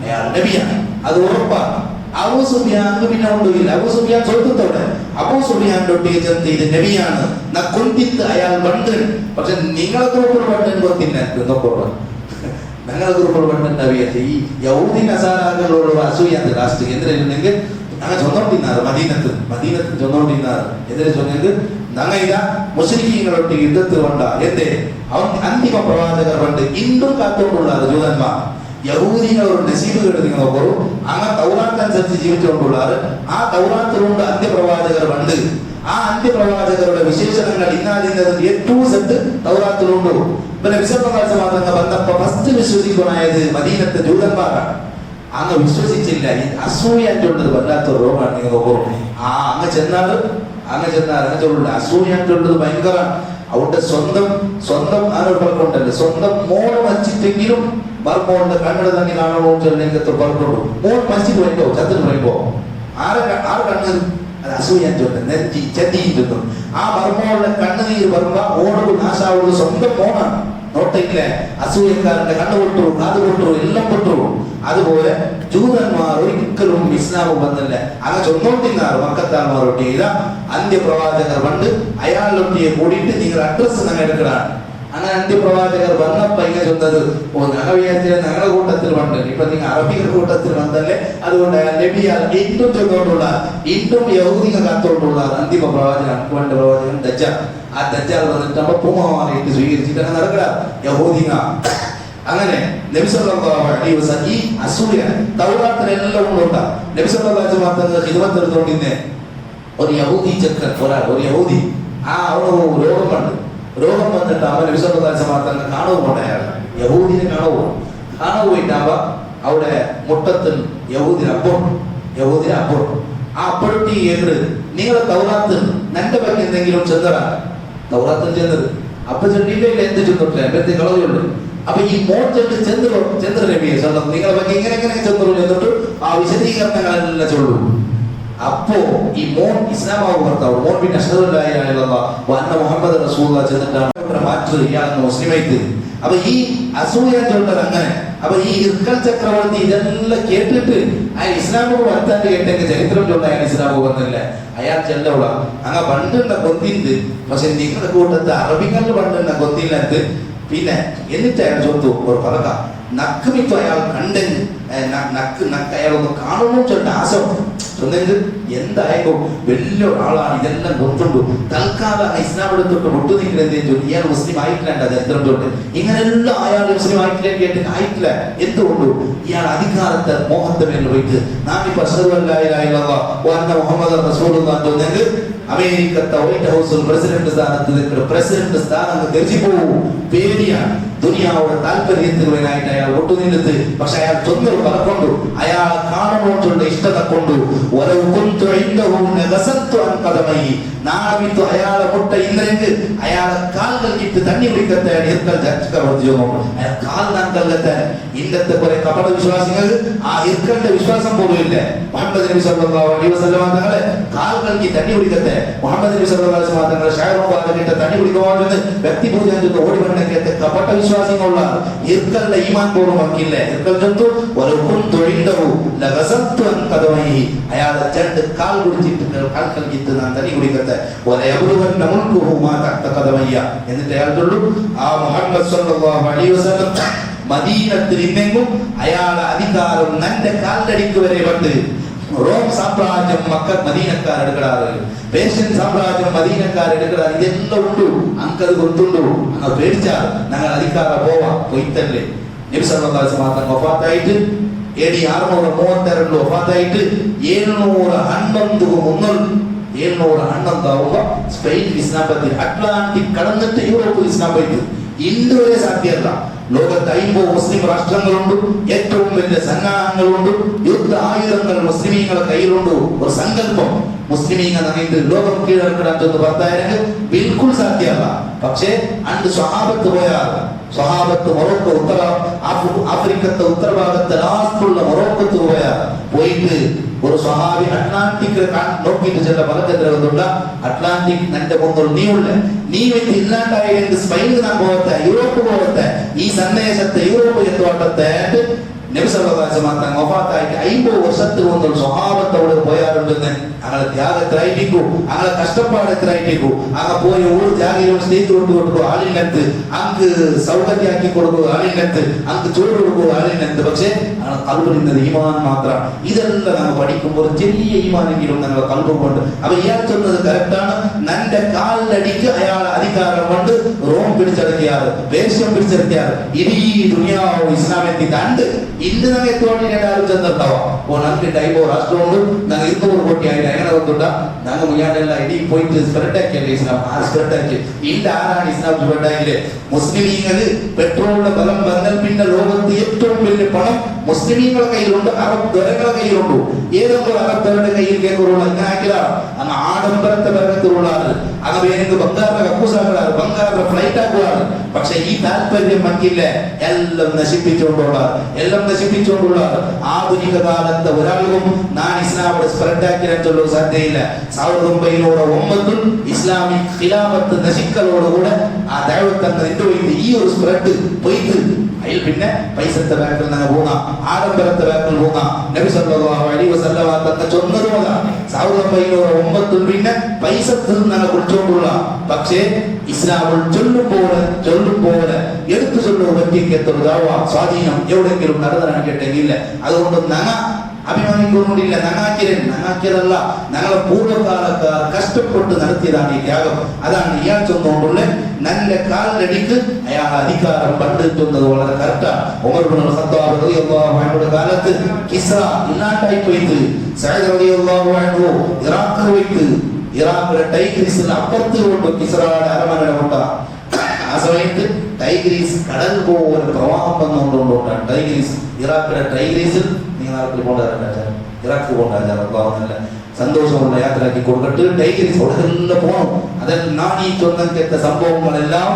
അയാൾ നബിയാണ്, അത് ഉറപ്പാണ്. അബൂ സുഫിയാൻ പിന്നെ ഒന്നുമില്ല. അബൂ സുഫിയാൻ ചോദിച്ചോടെ അബൂ സുഫിയാന്റെ ഒട്ടിಗೆ ചെന്ന് ഇത് നബിയാണ് കൊണ്ടിട്ട് അയാൾ ബണ്ട്. പക്ഷെ നിങ്ങളെ ഗ്രൂപ്പിൽ ബണ്ടൻ ಗೊತ್ತಿಲ್ಲ നോക്കോളൂ. ഞങ്ങളെ ഗ്രൂപ്പിൽ ബണ്ടൻ നബിയാണ്. ഈ യഹൂദി നസാറാകളോട് അസൂയ ಅಂತ ലാസ്റ്റ് എന്തിനെങ്കിൽ ഞങ്ങൾ ചൊന്നോണ്ടിരുന്നാറ് മദീനത്തിൽ ചൊന്നോണ്ടിരുന്നാറ്. എന്തിനെ ചൊന്നെങ്കിൽ ഞങ്ങൾ ഇതാ മുസ്ലിങ്ങളൊട്ടിಗೆ യുദ്ധത്തിൽ കൊണ്ട എന്തേ അവൻ അന്തിമ പ്രവാചകർ പണ്ട് ഇന്നും കാത്തോണ്ടുള്ളാറ് ജൂതന്മാർ. യഹൂദികൾ ഒരു നസീബ് കേട്ട് നിങ്ങൾ നോക്കൂ. അങ്ങനെ തൗറാത്തനുസരിച്ച് ജീവിച്ചുകൊണ്ടുള്ളാറ്. ആ തൗറാത്തിലുണ്ട് അന്ത്യപ്രവാചകർ പണ്ട്. ആ അന്ത്യപ്രവാചകരുടെ വിശേഷണങ്ങൾ ഇന്നാലിന്നത് ഏറ്റവും സെറ്റ് തൗറാത്തിലുണ്ട്. പിന്നെ വിശ്വപ്രകാശ മാത്രങ്ങൾ വന്നപ്പോ ഫസ്റ്റ് വിശ്വസിക്കാനായത് മദീനത്തെ ജൂതന്മാരാണ്. അങ്ങ് വിശ്വസിച്ചില്ല. ഈ അസൂയാറ്റുള്ളത് വല്ലാത്തൊരു രോഗമാണ്. നിങ്ങൾ നോക്കൂ. അങ്ങ് ചെന്നാൽ അങ്ങനെ ചൊല്ലില്ല. അസൂയാറ്റുള്ളത് ഭയങ്കരമാണ്. അവിടെ സ്വന്തം ആരോപണമുണ്ടല്ലോ, സ്വന്തം മോൾ വച്ചിട്ടെങ്കിലും മർമ്മോണ്ട് കണ്ണുടെ തന്നെ കാണണോ ചൊല്ലെങ്കിൽ പറഞ്ഞോളൂ. മോൾ മച്ചിട്ട് വരുമ്പോ ചത്തിന് വരുമ്പോ ആറ് കണ്ണ് അത് അസൂയാൻ ചൊല്ലും, നെഞ്ചി ചെത്തിയും ചൊല്ലും. ആ മർമ്മോളുടെ കണ്ണുനീര് വരുമ്പോ ഓടും നാശാവുന്നത് സ്വന്തം മോണാണ്. നോട്ടില്ലേ അസൂയക്കാരന്റെ കണ്ണു പൊട്ടു, കാത് പൊട്ടു, എല്ലാം പൊട്ടു. അതുപോലെ ജൂതന്മാർ ഒരിക്കലും ഇസ്ലാമും വന്നില്ല. അങ്ങ് ചൊന്നോട്ടിന്നാറ് മക്കത്താൽമാരൊട്ടി ചെയ്ത അന്ത്യപ്രവാചകർ പണ്ട് അയാളൊട്ടിയെ കൂടിയിട്ട് നിങ്ങൾ അഡ്രസ് ഞങ്ങൾ എടുക്കലാണ്. അങ്ങനെ അന്ത്യപ്രവാചകർ വന്നപ്പോ ഇങ്ങനെ ചൊന്നത് ഞങ്ങൾ വിചാരിച്ച ഞങ്ങളുടെ കൂട്ടത്തിൽ പണ്ട് ഇപ്പൊ നിങ്ങൾ അറബികളുടെ കൂട്ടത്തിൽ വന്നല്ലേ, അതുകൊണ്ട് നബിയാൽ ഇന്നും ചെന്നോണ്ടുള്ള ഇന്നും യഹൂദിക കാത്തോണ്ടുള്ള അന്തിമ പ്രവാചകൻ പണ്ട് പ്രവാചകൻ ദജ്ജാൽ. ആ ദജ്ജാൽ വന്നിട്ട് പൂമായിട്ട് സ്വീകരിച്ചിട്ട് അങ്ങനെ നടക്കുക യഹൂദിക. അങ്ങനെ നബി സല്ലല്ലാഹു അലൈഹി വസല്ലം ഈ അസൂയ തൗറാത്തിലെല്ലാം ഉണ്ടാ. നബി സല്ലല്ലാഹു അലൈഹി വസല്ലം ഖിദ്മത്ത് എടുത്തോണ്ടിരുന്നേ ഒരു യഹൂദി ചെക്കൻ ഒരു യഹൂദി അവന് രോഗം വന്നിട്ട് അവൻ നബി സല്ലല്ലാഹു അലൈഹി വസല്ലം കാണുക അയാൾ യഹൂദിനെ കാണുക പോയിട്ടാകുമ്പോ അവിടെ മുട്ടത്തിൽ യഹൂദിന് അപ്പുറം ആ അപ്പുറത്തി ഏത് നിങ്ങളെ തൗറാത്തിൽ നന്റെ പറ്റി എന്തെങ്കിലും ചെന്നടാ തൗറാത്തിൽ ചെന്നത് അപ്പൊ ചൊല്ലിയില്ല എന്ത് ചെന്നിട്ടില്ല എന്റെ കളവുണ്ട്. അപ്പൊ ഈ മോൻ ചന്ദ്ര നബിയെ സ്വന്തം നിങ്ങളെ പറ്റി ഇങ്ങനെ ചെന്നു എന്നിട്ട് ആ വിശദീകരണങ്ങളെല്ലാം ചൊല്ലു. അപ്പോ ഈ മോൻ ഇസ്ലാമാവ് ഭർത്താവ് മോൻ പിന്നെ അഷ്ഹദുല്ലാഹി മുഹമ്മദ് റസൂലുള്ളാഹി ചെന്നിട്ടാണ് മാറ്റു ഇയാളെന്ന് മുസ്ലിമായിട്ട്. അപ്പൊ ഈ അസൂയ ചൊല്ലത് അങ്ങനെ. അപ്പൊ ഈ ഇർക്കൽ ചക്രവർത്തി ഇതെല്ലാം കേട്ടിട്ട് ആ ഇസ്ലാമു വർത്താൻ കേട്ടെങ്കിൽ ചരിത്രം ചൊല്ല അയാൾ ഇസ്ലാമു വന്നില്ല. അയാൾ ചെല്ലവള അങ്ങ പണ്ടുണ്ട കൊന്തിണ്ട്. പക്ഷെ നിങ്ങളുടെ കൂട്ടത്ത് അറബികളിൽ പണ്ടുണ്ട കൊന്തിനകത്ത് പിന്നെ എന്നിട്ട് അയാൾ ചൊത്തു ഒരു പറക്ക നക്കുമിത്തു അയാൾ കണ്ടെങ്കിൽ നക്ക് അയാളൊന്ന് കാണുന്നു ചൊല്ല ആശ ചൊന്നെങ്കിൽ എന്തായാലും വലിയ ഒരാളാണ് ഇതെല്ലാം കൊണ്ടുണ്ടു തൽക്കാലം ഇസ്ലാം എടുത്തിട്ട് ഒട്ടു നിൽക്കുന്നതേ ചൊല്ലി ഇയാൾ മുസ്ലിം ആയിട്ടില്ല ചരിത്രം തൊട്ട് ഇങ്ങനെല്ലാം അയാൾ മുസ്ലിം ആയിട്ടില്ല കേട്ട് ആയിട്ടില്ല. എന്തുകൊണ്ടു ഇയാൾ അധികാരത്തെ മോഹത്തെ മേൽ പോയിട്ട് നാം ഇപ്പൊ മുഹമ്മദ് റസൂലുള്ളാഹി ചൊന്നെങ്കിൽ അമേരിക്കത്തെ വൈറ്റ് ഹൗസിൽ പ്രസിഡന്റ് സ്ഥാനം തെരഞ്ഞു പോകും. പേടിയാണ് ദുനിയാവുടെ താല്പര്യത്തിന് വേനായിട്ട് അയാൾ ഒട്ടുനിന്നത്. പക്ഷെ അയാൾ ചൊന്നൊരു പറക്കൊണ്ടു അയാളെ കാണുമ്പോഴുള്ള ഇഷ്ടത കൊണ്ടു നാളെ അയാളെ മുട്ട ഇന്നെങ്കിൽ അയാളെ കാൽ നൽകിയിട്ട് തണ്ണി പിടിക്കത്തെ അയാൾ കാൽ നൽകത്തെ. ഇന്നത്തെ കുറെ കപട വിശ്വാസികൾ ആ ഇർക്കലിന്റെ വിശ്വാസം പോലും ഇല്ല. മുഹമ്മദ് നബി സല്ലല്ലാഹു അലൈഹി വസല്ലം തങ്ങളെ കാൽ നൽകി തണ്ണി പിടിക്കത്തെ. മുഹമ്മദ് നബി സല്ലല്ലാഹു അലൈഹി വസല്ലം തങ്ങളെ ഷായറോബാദിട്ട് തണ്ണി പിടിക്കുവാൻ വ്യക്തി പൂജ ഓടി വന്നേക്കത്തെ കപട വിശ്വാസികളുള്ള ഇർക്കലിന്റെ ഈമാൻ പോലും വക്കില്ല. ഇർക്കൽ ചൊത്തു അയാളെ രണ്ട് കാൽ കുടിച്ചിട്ട് കാൽ കൽകിട്ട് നാം തനി കുടിക്കത്തെ എന്നിട്ട് അയാൾ ചൊല്ലു ആ മുഹമ്മദ് സല്ലല്ലാഹു അലൈഹി വസല്ലം മദീനത്തിൽ ഇന്നെങ്കും അയാളെ അധികാരം നന്റെ കാലടിക്ക് വരെ പണ്ട്. റോം സാമ്രാജ്യം മദീനക്കാരെടുക്കാറ്, പേർഷ്യൻ സാമ്രാജ്യം മദീനക്കാരെടുക്കാറ്. ഇതെല്ലാം ഉണ്ടു അങ്കത് കൊണ്ടുണ്ടു. അങ്ങ് പേടിച്ചാൽ ഞങ്ങൾ അധികാരം പോവാ പൊയ്ത്തല്ലേ. നബി സല്ലല്ലാഹു അലൈഹി വസല്ലം വഫാത്തായിട്ട് AD 632 വഫാത്തായിട്ട് 711 സ്പെയിൻ ഇസ്ലാം പറ്റി അറ്റ്ലാന്റിക് കടന്നിട്ട് യൂറോപ്പിൽ ഇസ്ലാം പറ്റി ഇന്ന് വരെ സാധ്യമല്ല. ലോകത്ത് 50 മുസ്ലിം രാഷ്ട്രങ്ങളുണ്ട്, ഏറ്റവും വലിയ സന്നാഹങ്ങളുണ്ട്, യുദ്ധ ആയുധങ്ങൾ മുസ്ലിമീങ്ങളുടെ കയ്യിലുണ്ട്. ഒരു സങ്കല്പം മുസ്ലിമീങ്ങൾ ലോകം കീഴടക്കണം എന്ന് പറഞ്ഞാൽ ബിൽക്കുൾ സാധ്യമല്ല. പക്ഷേ അണ്ട് സ്വഹാബത്ത് പോയാൽ സ്വഹാബത്ത് മൊറോക്കോ ആഫ്രിക്കത്തെ ഉത്തരഭാഗത്തെ ലാസ്റ്റുള്ള മൊറോക്കത്ത് പോയിട്ട് ഒരു സ്വഹാബി അറ്റ്ലാന്റിക് നോക്കിയിട്ട് ചില പലചന്ദ്രവത്തുണ്ട് അറ്റ്ലാന്റിക് നന്റെ മുന്നിൽ നീ വെച്ച് ഇല്ലാണ്ടായെങ്കിൽ സ്പെയിനിൽ നാം പോകത്തെ യൂറോപ്പ് പോകത്തെ ഈ സന്ദേശത്തെ യൂറോപ്പ് എത്തുവാട്ടത്തെ നബി സല്ലല്ലാഹു അലൈഹി വസല്ലം വഫാത്തായിട്ട് 50 വർഷത്തിന് മുന്നിൽ സ്വഹാബത്തോട് പോയാറുണ്ടെന്ന്. അങ്ങനെ ത്യാഗത്തിലായിരിക്കും, അങ്ങനെ കഷ്ടപ്പാടത്തിലായിരിക്കും. അങ്ങ് പോയി ഊർ ത്യാഗിയോട് സ്റ്റേറ്റ് കൊടുത്തു ആളിനകത്ത് അങ്ങ് സൗകര്യാക്കി കൊടുക്കുക, ആളിനകത്ത് അങ്ങ് ചോറ് കൊടുക്കുക, ആളിനകത്ത്. പക്ഷേ അങ്ങനെ കൽബിടുന്നത് ഈമാൻ മാത്രമാണ്. ഇതെല്ലാം നമ്മൾ പഠിക്കുമ്പോൾ ചെറിയ ഈമാനെങ്കിലും ഞങ്ങൾ കൽബുകൊണ്ട്. അപ്പൊ ഇയാൾ ചെന്നത് കറക്റ്റാണ്. നന്റെ കാലിലടിക്ക് അയാൾ അധികാരം കൊണ്ട് റോം പിടിച്ചടക്കിയാറ്, പേർഷ്യം പിടിച്ചടക്കിയാറ്. ഇതീ ദുനിയാവ് ഇസ്ലാമെത്തി കണ്ട് ഇന്ന് ഞങ്ങൾ എത്തുവാണ്ടിനാലും ചെന്നിട്ടുണ്ടാവാം. ഓ ഞങ്ങൾക്ക് ടൈമോ രാഷ്ട്രമുണ്ട്, ഞങ്ങൾ 200 കോടി ആയിട്ട് എങ്ങനെ കൊണ്ടുണ്ടാ ഞങ്ങൾ മുയാടെല്ലാം ഇടി പോയിട്ട് സ്പ്രെഡാക്കിയല്ലേ ഇസ്ലാം. ആ സ്പ്രെഡാക്കി ഇല്ല ആരാണ് ഇസ്ലാം സ്പ്രെഡാക്കിയത്? മുസ്ലിമീങ്ങൾക്ക് പെട്രോളിന്റെ ബലം വന്നാൽ പിന്നെ ലോകത്ത് ഏറ്റവും വലിയ പണം മുസ്ലിമീങ്ങളുടെ കയ്യിലുണ്ട്, അറബ് ദൊരങ്ങളുടെ കയ്യിലുണ്ട്. ഏതെങ്കിലും അറബ് ദൊരയുടെ കയ്യിൽ കേൾക്കുള്ള ഇങ്ങനാക്കിലാണ് അങ്ങ് ആഡംബരത്തെ ബലത്തിലുള്ളാണ്. അങ്ങ് എനിക്ക് ബംഗാറിന്റെ കക്കൂസാക്കളാണ്, ബംഗാറിന്റെ ഫ്ലൈറ്റ് ആക്കുവാണ്. പക്ഷെ ഈ താല്പര്യം മറ്റില്ല, എല്ലാം നശിപ്പിച്ചുകൊണ്ടുള്ള ആധുനിക കാലത്ത് ഒരാൾക്കും ഞാൻ ഇസ്ലാമോട് സ്പ്രെഡാക്കിയുള്ള സാധ്യതയില്ല. 1909 ഇസ്ലാമിക് ഖിലാഫത്ത് നശിക്കലോടുകൂടെ ആ ദൈവത്തന്നെ പോയിട്ട് ഈ ഒരു സ്പ്രെഡ് പോയിട്ട് അതിൽ പിന്നെ പൈസത്തെ ബാക്കിൽ നിന്ന് പോന്ന ആഡംബരത്തെ ബാക്കിൽ പോന്ന നബി സല്ലല്ലാഹു അലൈഹി വസല്ലം തന്നെ ചൊന്നതുമല്ല 1909 പിന്നെ പൈസ തിന്നാണ് കുറിച്ചുകൊണ്ടുള്ള. പക്ഷേ ഇസ്ലാമിൽ ചൊല്ലുമ്പോൾ എടുത്തു ചൊല്ലുക പറ്റിയെത്തൊരു സ്വാധീനം എവിടെയെങ്കിലും നടന്നാണ് കേട്ടെങ്കില്ല. അതുകൊണ്ട് ഞങ്ങൾ അഭിമാനിക്കൊന്നുമില്ല. നന്നാക്കിയതല്ല, ഞങ്ങളെ പൂർവ്വകാലക്കാർ കഷ്ടപ്പെട്ട് നടത്തിയതാണ് ഈ ത്യാഗം. അതാണ് ഇയാൾ ചെന്നുകൊണ്ടുള്ള നല്ല കാലിലടിക്ക് അയാൾ അധികാരം പണ്ടെത്തുന്നത് വളരെ കറക്റ്റാണ്. ഉമർ ഇബ്നുൽ ഖത്താബ് റളിയല്ലാഹു അൻഹുയുടെ കാലത്ത് കിസ്റ ഇല്ലാണ്ടായി പോയിട്ട് സഅദ് റളിയല്ലാഹു അൻഹു ഇറാഖിൽ പോയിട്ട് ഇറാഖിലെ ടൈഗ്രീസിൽ അപ്പുറത്ത് കൊണ്ട് കിസ്റയുടെ അരമനയുടെ കൊണ്ട ആ സമയത്ത് ടൈഗ്രീസ് കടൽ പോലെ പ്രവാഹം വന്നുകൊണ്ടുകൊണ്ടാണ്. ടൈഗ്രീസ് ഇറാഖിലെ ടൈഗ്രീസിൽ ഇറാഖിൽ പോകണ്ട സന്തോഷമുള്ള യാത്രയാക്കി കൊടുക്കട്ട് ടൈഗ്രീസ് അവിടെ പോകണം. അതിൽ നാണീ ചൊന്നത്തെ സംഭവങ്ങളെല്ലാം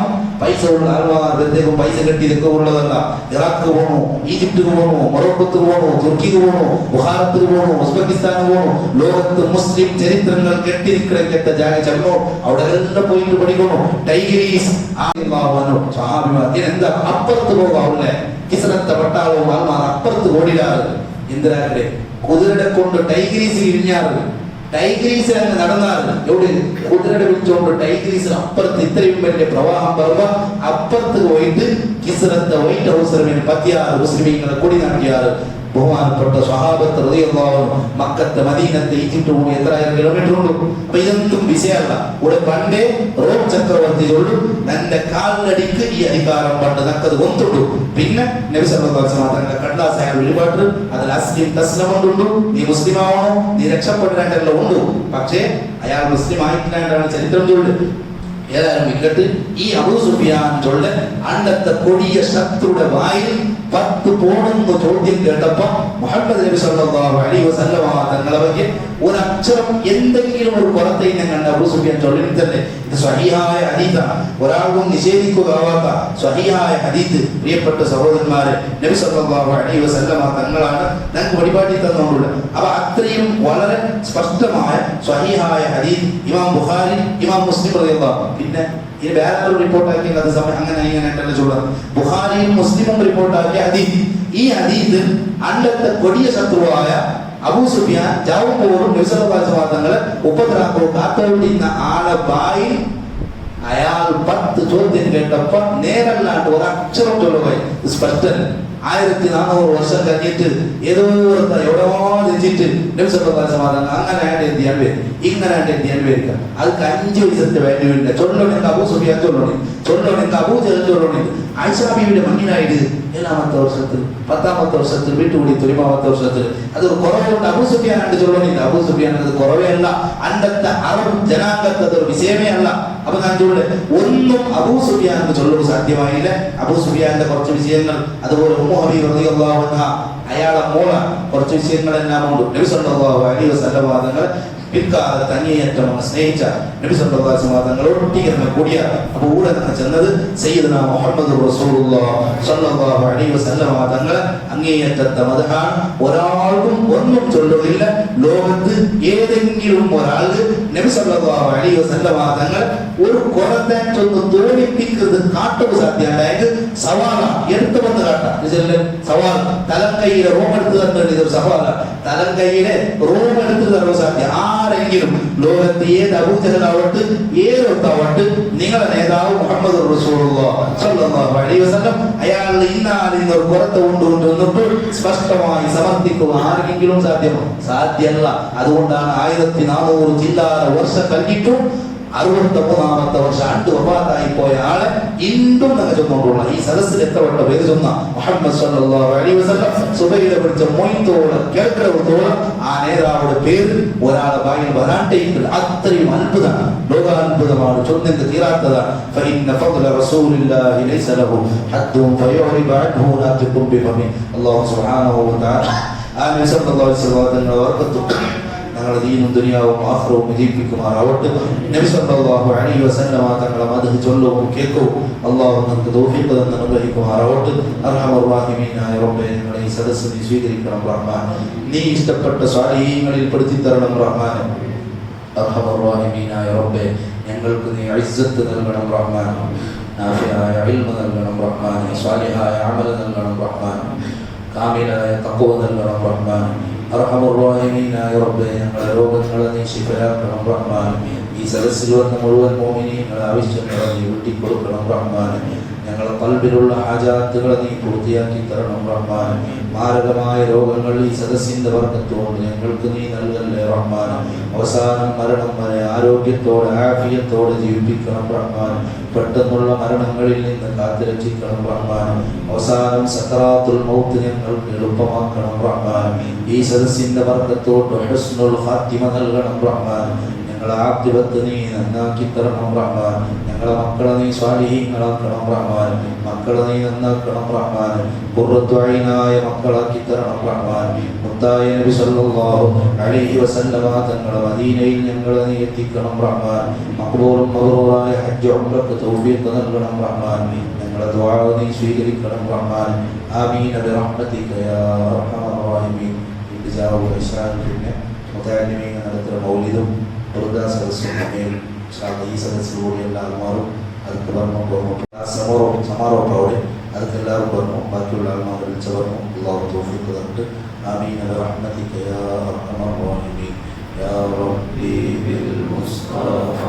പൈസ ഉള്ള ആൾമാർ പ്രത്യേകം പൈസ കെട്ടി ഇതൊക്കെ ഉള്ളതല്ല. ഇറാഖ് പോകണോ, ഈജിപ്റ്റ് പോകണോ, മൊറോക്കത്ത് പോകണോ, തുർക്കിക്ക് പോകണോ, ബുഹാറത്ത് പോകണോ, ഉസ്ബെക്കിസ്ഥാൻ പോകണോ, ലോകത്ത് മുസ്ലിം ചരിത്രങ്ങൾ കെട്ടിരിക്കടക്കത്ത ചെന്നോ അവിടെ എല്ലാം പോയിട്ട് പഠിക്കണോ. ടൈഗ്രീസ് സഹാബിമാർ എന്താ അപ്പുറത്ത് പോകാവുള്ളേ കിസനത്തെ പട്ടാളവും ആൾമാർ അപ്പുറത്ത് ഓടിടാറ്. എന്തിനാകട്ടെ കുതിരയുടെ കൊണ്ട് ടൈഗ്രീസ് ഇഴിഞ്ഞാറ്. ടൈഗ്രീസ് അങ്ങ് നടന്നാറ്. എവിടെ കുതിരയുടെ വിളിച്ചുകൊണ്ട് ടൈഗ്രീസ് അപ്പുറത്ത് ഇത്രയും വലിയ പ്രവാഹം പറയുമ്പോ അപ്പുറത്ത് പോയിട്ട് കിസനത്തെ വൈറ്റ് ഹൗസ് പത്തിയാറ് മുസ്ലിമീങ്ങളെ കൊടി നാട്ടിയാറ്. ബഹുമാനപ്പെട്ട സ്വഹാബത്ത് റളിയല്ലാഹു അൻഹു മക്കത്തെ മദീനത്തെ ഈജിപ്റ്റ് പോയി എത്രായിരം കിലോമീറ്റർ ഉണ്ട്. അപ്പൊ ഇതൊന്നും വിഷയമല്ല. ഇവിടെ പണ്ടേ റോം ചക്രവർത്തി ചൊല്ലു തന്റെ കാലിനടിക്ക് ഈ അധികാരം പണ്ട് നക്കത് കൊണ്ടുള്ളൂ. പിന്നെ നബി സല്ലല്ലാഹു അലൈഹി വസല്ലം തങ്ങളുടെ കണ്ടാസായ വഴിപാട്ട് അതിൽ അസ്ലിം തസ്ലം കൊണ്ടുണ്ടു. നീ മുസ്ലിം ആവണോ, നീ രക്ഷപ്പെടാനെല്ലാം ഉണ്ട്. പക്ഷേ അയാൾ മുസ്ലിം ആയിട്ടാണ് ചരിത്രം ചൊല്ലു. ഏതായാലും ഇങ്ങോട്ട് ഈ അബൂ സുഫിയാൻ ചൊല്ല അണ്ടത്തെ കൊടിയ ശത്രുയുടെ വായിൽ 10 പോണെന്ന് ചോദ്യം കേട്ടപ്പോ മുഹമ്മദ് നബി സല്ലല്ലാഹു അലൈഹി വസല്ലം തങ്ങളെ ಬಗ್ಗೆ ഒരു അക്ഷരം എന്തെങ്കിലും ഒരു പുറത്തേക്ക് കണ്ട അബൂ സുഫിയാൻ ചൊല്ലിന് തന്നെ ഇത് സ്വഹീഹായ ഹദീസാണ്. ഒരാൾക്കും നിഷേധിക്കുകയാവാത്ത സ്വഹീഹായ ഹദീസ്. പ്രിയപ്പെട്ട സഹോദരന്മാരെ, നബി സല്ലല്ലാഹു അലൈഹി വസല്ലം തങ്ങളാണ് ഞങ്ങൾക്ക് വഴിപാട്ടി തന്നുകൊണ്ടുള്ളത്. അപ്പൊ അത്രയും വളരെ സ്പഷ്ടമായ സ്വഹീഹായ ഹദീസ് ഇമാം ബുഖാരി, ഇമാം മുസ്ലിം റളിയല്ലാഹു. പിന്നെ ഈ വേറെ റിപ്പോർട്ടാക്കി അത് അങ്ങനെ ഇങ്ങനെ ചൊല്ലാം. ബുഖാരിയും മുസ്ലിമും റിപ്പോർട്ടാക്കിയ ഹദീസ്. ഈ ഹദീസ് അണ്ടത്തെ കൊടിയ ശത്രുവായ അബൂ സുഫിയാൻ ജാവുമ്പോഴും നബി സല്ലല്ലാഹു അലൈഹി വസല്ലം തങ്ങളെ ഉപദ്രവവും കാത്തോണ്ടിരുന്ന ആളെ വായിൽ അയാൾ 10 ചോദ്യം കേട്ടപ്പോ നേരല്ലാണ്ട് ഒരു അക്ഷരം ചൊല്ലുകയായി. സ്പഷ്ടൻ 1400 വർഷം കഴിഞ്ഞിട്ട് ഏതോ എവിടെയോ വെച്ചിട്ട് നബി സല്ലല്ലാഹു അലൈഹി വസല്ലം അങ്ങനെ ആയിട്ട് എന്തിയാൻ വരും, ഇങ്ങനെ ആയിട്ട് എന്തിയാൻ വരിക. അതൊക്കെ 5 വയസ്സത്തെ വേണ്ടിയില്ല. ചൊല്ലണെങ്കിൽ അബൂ സുഫിയാൻ ചൊല്ലണി, ചൊല്ലണെങ്കിൽ അബൂ ജഹൽ ചൊല്ലണി. ആയിഷാ ബീവിയുടെ മണ്ണിനായിട്ട് 7ാമത്തെ വർഷത്തിൽ 10ാമത്തെ വർഷത്തിൽ വീട്ടുകൂടി 9ാമത്തെ വർഷത്തിൽ അതൊരു കുറവുണ്ട്. അബൂ സുഫിയാൻ ആണ്ട് ചൊല്ലണില്ല. അബൂ സുഫിയാൻ അത് കുറവേ അല്ല. അണ്ടത്തെ അറബ് ജനാംഗത്തെ അതൊരു വിഷയമേ അല്ല. അപ്പൊ ഞാൻ ചൊല്ലെ ഒന്നും അബൂ സുഫിയാൻ ചൊല്ലുക സാധ്യമായില്ല. അബൂ സുഫിയാന്റെ കുറച്ച് വിഷയങ്ങൾ, അതുപോലെ ഉമ്മു ഹബീബ് റളിയല്ലാഹു അൻഹ അയാളെ മോള കുറച്ച് വിഷയങ്ങളെല്ലാം ഉണ്ട്. നബി സല്ലല്ലാഹു അലൈഹി വസല്ലം തങ്ങൾ പിൽക്കാലത്ത് അങ്ങേയറ്റം സ്നേഹിച്ച നബി സല്ലല്ലാഹു അലൈഹി വസല്ലം തങ്ങളോട് ഒട്ടിയിരുന്ന കൂടിയ. അപ്പൊ കൂടെ ചെന്നത് സയ്യിദുനാ മുഹമ്മദ് റസൂലുള്ളാഹി സല്ലല്ലാഹു അലൈഹി വസല്ലം തങ്ങൾ അങ്ങേയറ്റത്തെ മദ്ഹാണ്. ഒരാൾക്കും ഒന്നും ചൊല്ലുകയില്ല. ലോകത്ത് ഏതെങ്കിലും ഒരാൾക്ക് നബി സല്ലല്ലാഹു അലൈഹി വസല്ലം തങ്ങൾ ഒരു കുറത്തെ ചൊന്ന് തോന്നിപ്പിക്കുന്നത് കാട്ടുക സാധ്യമായിട്ട് സവാല എടുത്തു വന്ന് കാട്ടാം. സവാൽ തലങ്കൈയിലെ റോം എടുത്ത് തന്നിട്ട് ഇതൊരു സവാല. തലങ്കൈയിലെ റോം എടുത്ത് തരുന്ന സാധ്യ. ആരെങ്കിലും ലോകത്ത് ഏത് അബൂജഹലാവട്ടെ ഏതൊട്ടാവട്ടെ നിങ്ങളുടെ നേതാവ് മുഹമ്മദ് റസൂലുള്ളാഹി സ്വല്ലല്ലാഹു അലൈഹി വസല്ലം അയാൾ ഇന്നൊരു പുറത്ത് കൊണ്ടുവന്നിട്ട് സ്പഷ്ടമായി സമർത്ഥിക്കുക ആർക്കെങ്കിലും സാധ്യമല്ല. അതുകൊണ്ടാണ് 1400 ചില്ലാര വർഷം കഴിഞ്ഞിട്ടും 63ാമത്തെ വർഷം അണ്ട് വഫാത്തായി പോയ ആളെ ഇന്നും നിങ്ങൾ ചൊന്നുകൊണ്ടുള്ള ഈ സദസ്സിൽ എത്ര വട്ട പേര് ചൊന്ന മുഹമ്മദ് സല്ലല്ലാഹു അലൈഹി വസല്ലം സുബൈലെ പിടിച്ച മൊയ്ത്തോളം കേൾക്കലോളം ആ നേതാവുടെ പേര് ഒരാളെ വായിൽ വരാണ്ടേക്കില്ല. അത്രയും അത്ഭുതമാണ്, ലോകാത്ഭുതമാണ്, ചൊന്നിന് തീരാത്തതാണ്. ഫഇന്ന ഫദ്ല റസൂലില്ലാഹി ലൈസ ലഹു ഹദ്ദുൻ ഫയുറിബ അൻഹു നാതിഖും ബിഫമി. അല്ലാഹു സുബ്ഹാനഹു വ തആല ആമീൻ. സല്ലല്ലാഹു അലൈഹി വസല്ലം ബർക്കത്തു ഞങ്ങളുടെ ദീനും ദുനിയാവും ആഖിറവും വിജയിപ്പിക്കുമാറാവട്ടെ. നബി സല്ലല്ലാഹു അലൈഹി വസല്ലം തങ്ങളെ മദ്ഹ് ചൊല്ലവും കേൾക്കവും അല്ലാഹു നമുക്ക് തൗഫീഖ് തന്ന് അനുഗ്രഹിക്കുമാറാവട്ടെ. അർഹമർ റഹീമീനായ റബ്ബേ, ഞങ്ങളെ ഈ സദസ്സ് നീ സ്വീകരിക്കണം റഹ്മാൻ. നീ ഇഷ്ടപ്പെട്ട സ്വാലിഹീങ്ങളിൽ പെടുത്തി തരണം റഹ്മാൻ. അർഹമർ റഹീമീനായ റബ്ബേ, ഞങ്ങൾക്ക് നീ ഇസ്സത്ത് നൽകണം റഹ്മാൻ. നാഫിയായ ഇൽമ നൽകണം റഹ്മാൻ. സ്വാലിഹായ അമൽ നൽകണം റഹ്മാൻ. കാമിലായ തഖ്വ നൽകണം റഹ്മാൻ. അർഹമർ റഹീമീനായ റബ്ബേ, ഞങ്ങളുടെ രോഗങ്ങളെ നീ ശിഫയാക്കണം റഹ്മാൻ. ഈ സദസ്സിൽ വന്ന മുഴുവൻ മുഅ്മിനീങ്ങളെ ആവശ്യങ്ങളെ നീ വിട്ടുകൊടുക്കണം റഹ്മാൻ. ഞങ്ങളുടെ ഖൽബിലുള്ള ഹാജാത്തുകളെ നീ പൂർത്തിയാക്കി തരണം റഹ്മാൻ. മാരകമായ രോഗങ്ങൾ ഈ സദസ്സിന്റെ ബർക്കത്തോട് ഞങ്ങൾക്ക് നീ നൽകല്ലേ റഹ്മാൻ. അവസാനം മരണം വരെ ആരോഗ്യത്തോടെ ആഫിയത്തോടെ ജീവിപ്പിക്കണം റഹ്മാൻ. പെട്ടെന്നുള്ള മരണങ്ങളിൽ നിന്ന് കാത്തുരക്ഷിക്കണം റഹ്മാൻ. അവസാനം സക്രാത്തുൽ മൗത്ത് ഞങ്ങൾക്ക് എളുപ്പമാക്കണം റഹ്മാൻ. ഈ സദസ്സിന്റെ ബർക്കത്തോട് ഹുസ്നുൽ ഖാത്തിമ നൽകണം റഹ്മാൻ. ഞങ്ങളെ ആഖിബത്ത് നീ നന്നാക്കി തരണം റഹ്മാൻ. ഞങ്ങളെ മക്കളെ നീ സ്വാലിഹീങ്ങളാക്കണം റഹ്മാൻ. മക്കളെ നീ നന്നാക്കണം റഹ്മാൻ. ഖുർറത്തു ഐനായ മക്കളാക്കി തരണം റഹ്മാൻ. മുത്തായ നബി സല്ലല്ലാഹു അലൈഹി വസല്ലമ തങ്ങളെ മദീനയിൽ ഞങ്ങളെ നീ എത്തിക്കണം റഹ്മാൻ. മഖ്ബൂറും മബ്റൂറായ ഹജ്ജ് ഉംറക്ക് തൗഫീഖ് നൽകണം റഹ്മാൻ. ഞങ്ങളെ ദുആ നീ സ്വീകരിക്കണം റഹ്മാൻ. ആമീൻ ബിറഹ്മതിക യാ അർഹമർ റഹീമീൻ. ഇജാബു ഇസ്രാഫിനെ മുതഅല്ലിമീൻ നടത്തുന്ന മൗലിദും വെറുതെ സദസ്സും ഈ സദസ്സിലൂടെ എല്ലാവരും മാറും. അതൊക്കെ പറഞ്ഞു സമാരോഹത്തോടെ അതൊക്കെ എല്ലാവരും പറഞ്ഞു. ബാക്കിയുള്ള ആൾമാർ വിളിച്ചു പറഞ്ഞു. അല്ലാഹു തൗഫീഖ് തന്നിട്ട് ആമീൻ ബിറഹ്മതിക യാ അർഹമർ റഹീമീൻ. യാ റബ്ബി ബിൽ മുസ്തഫ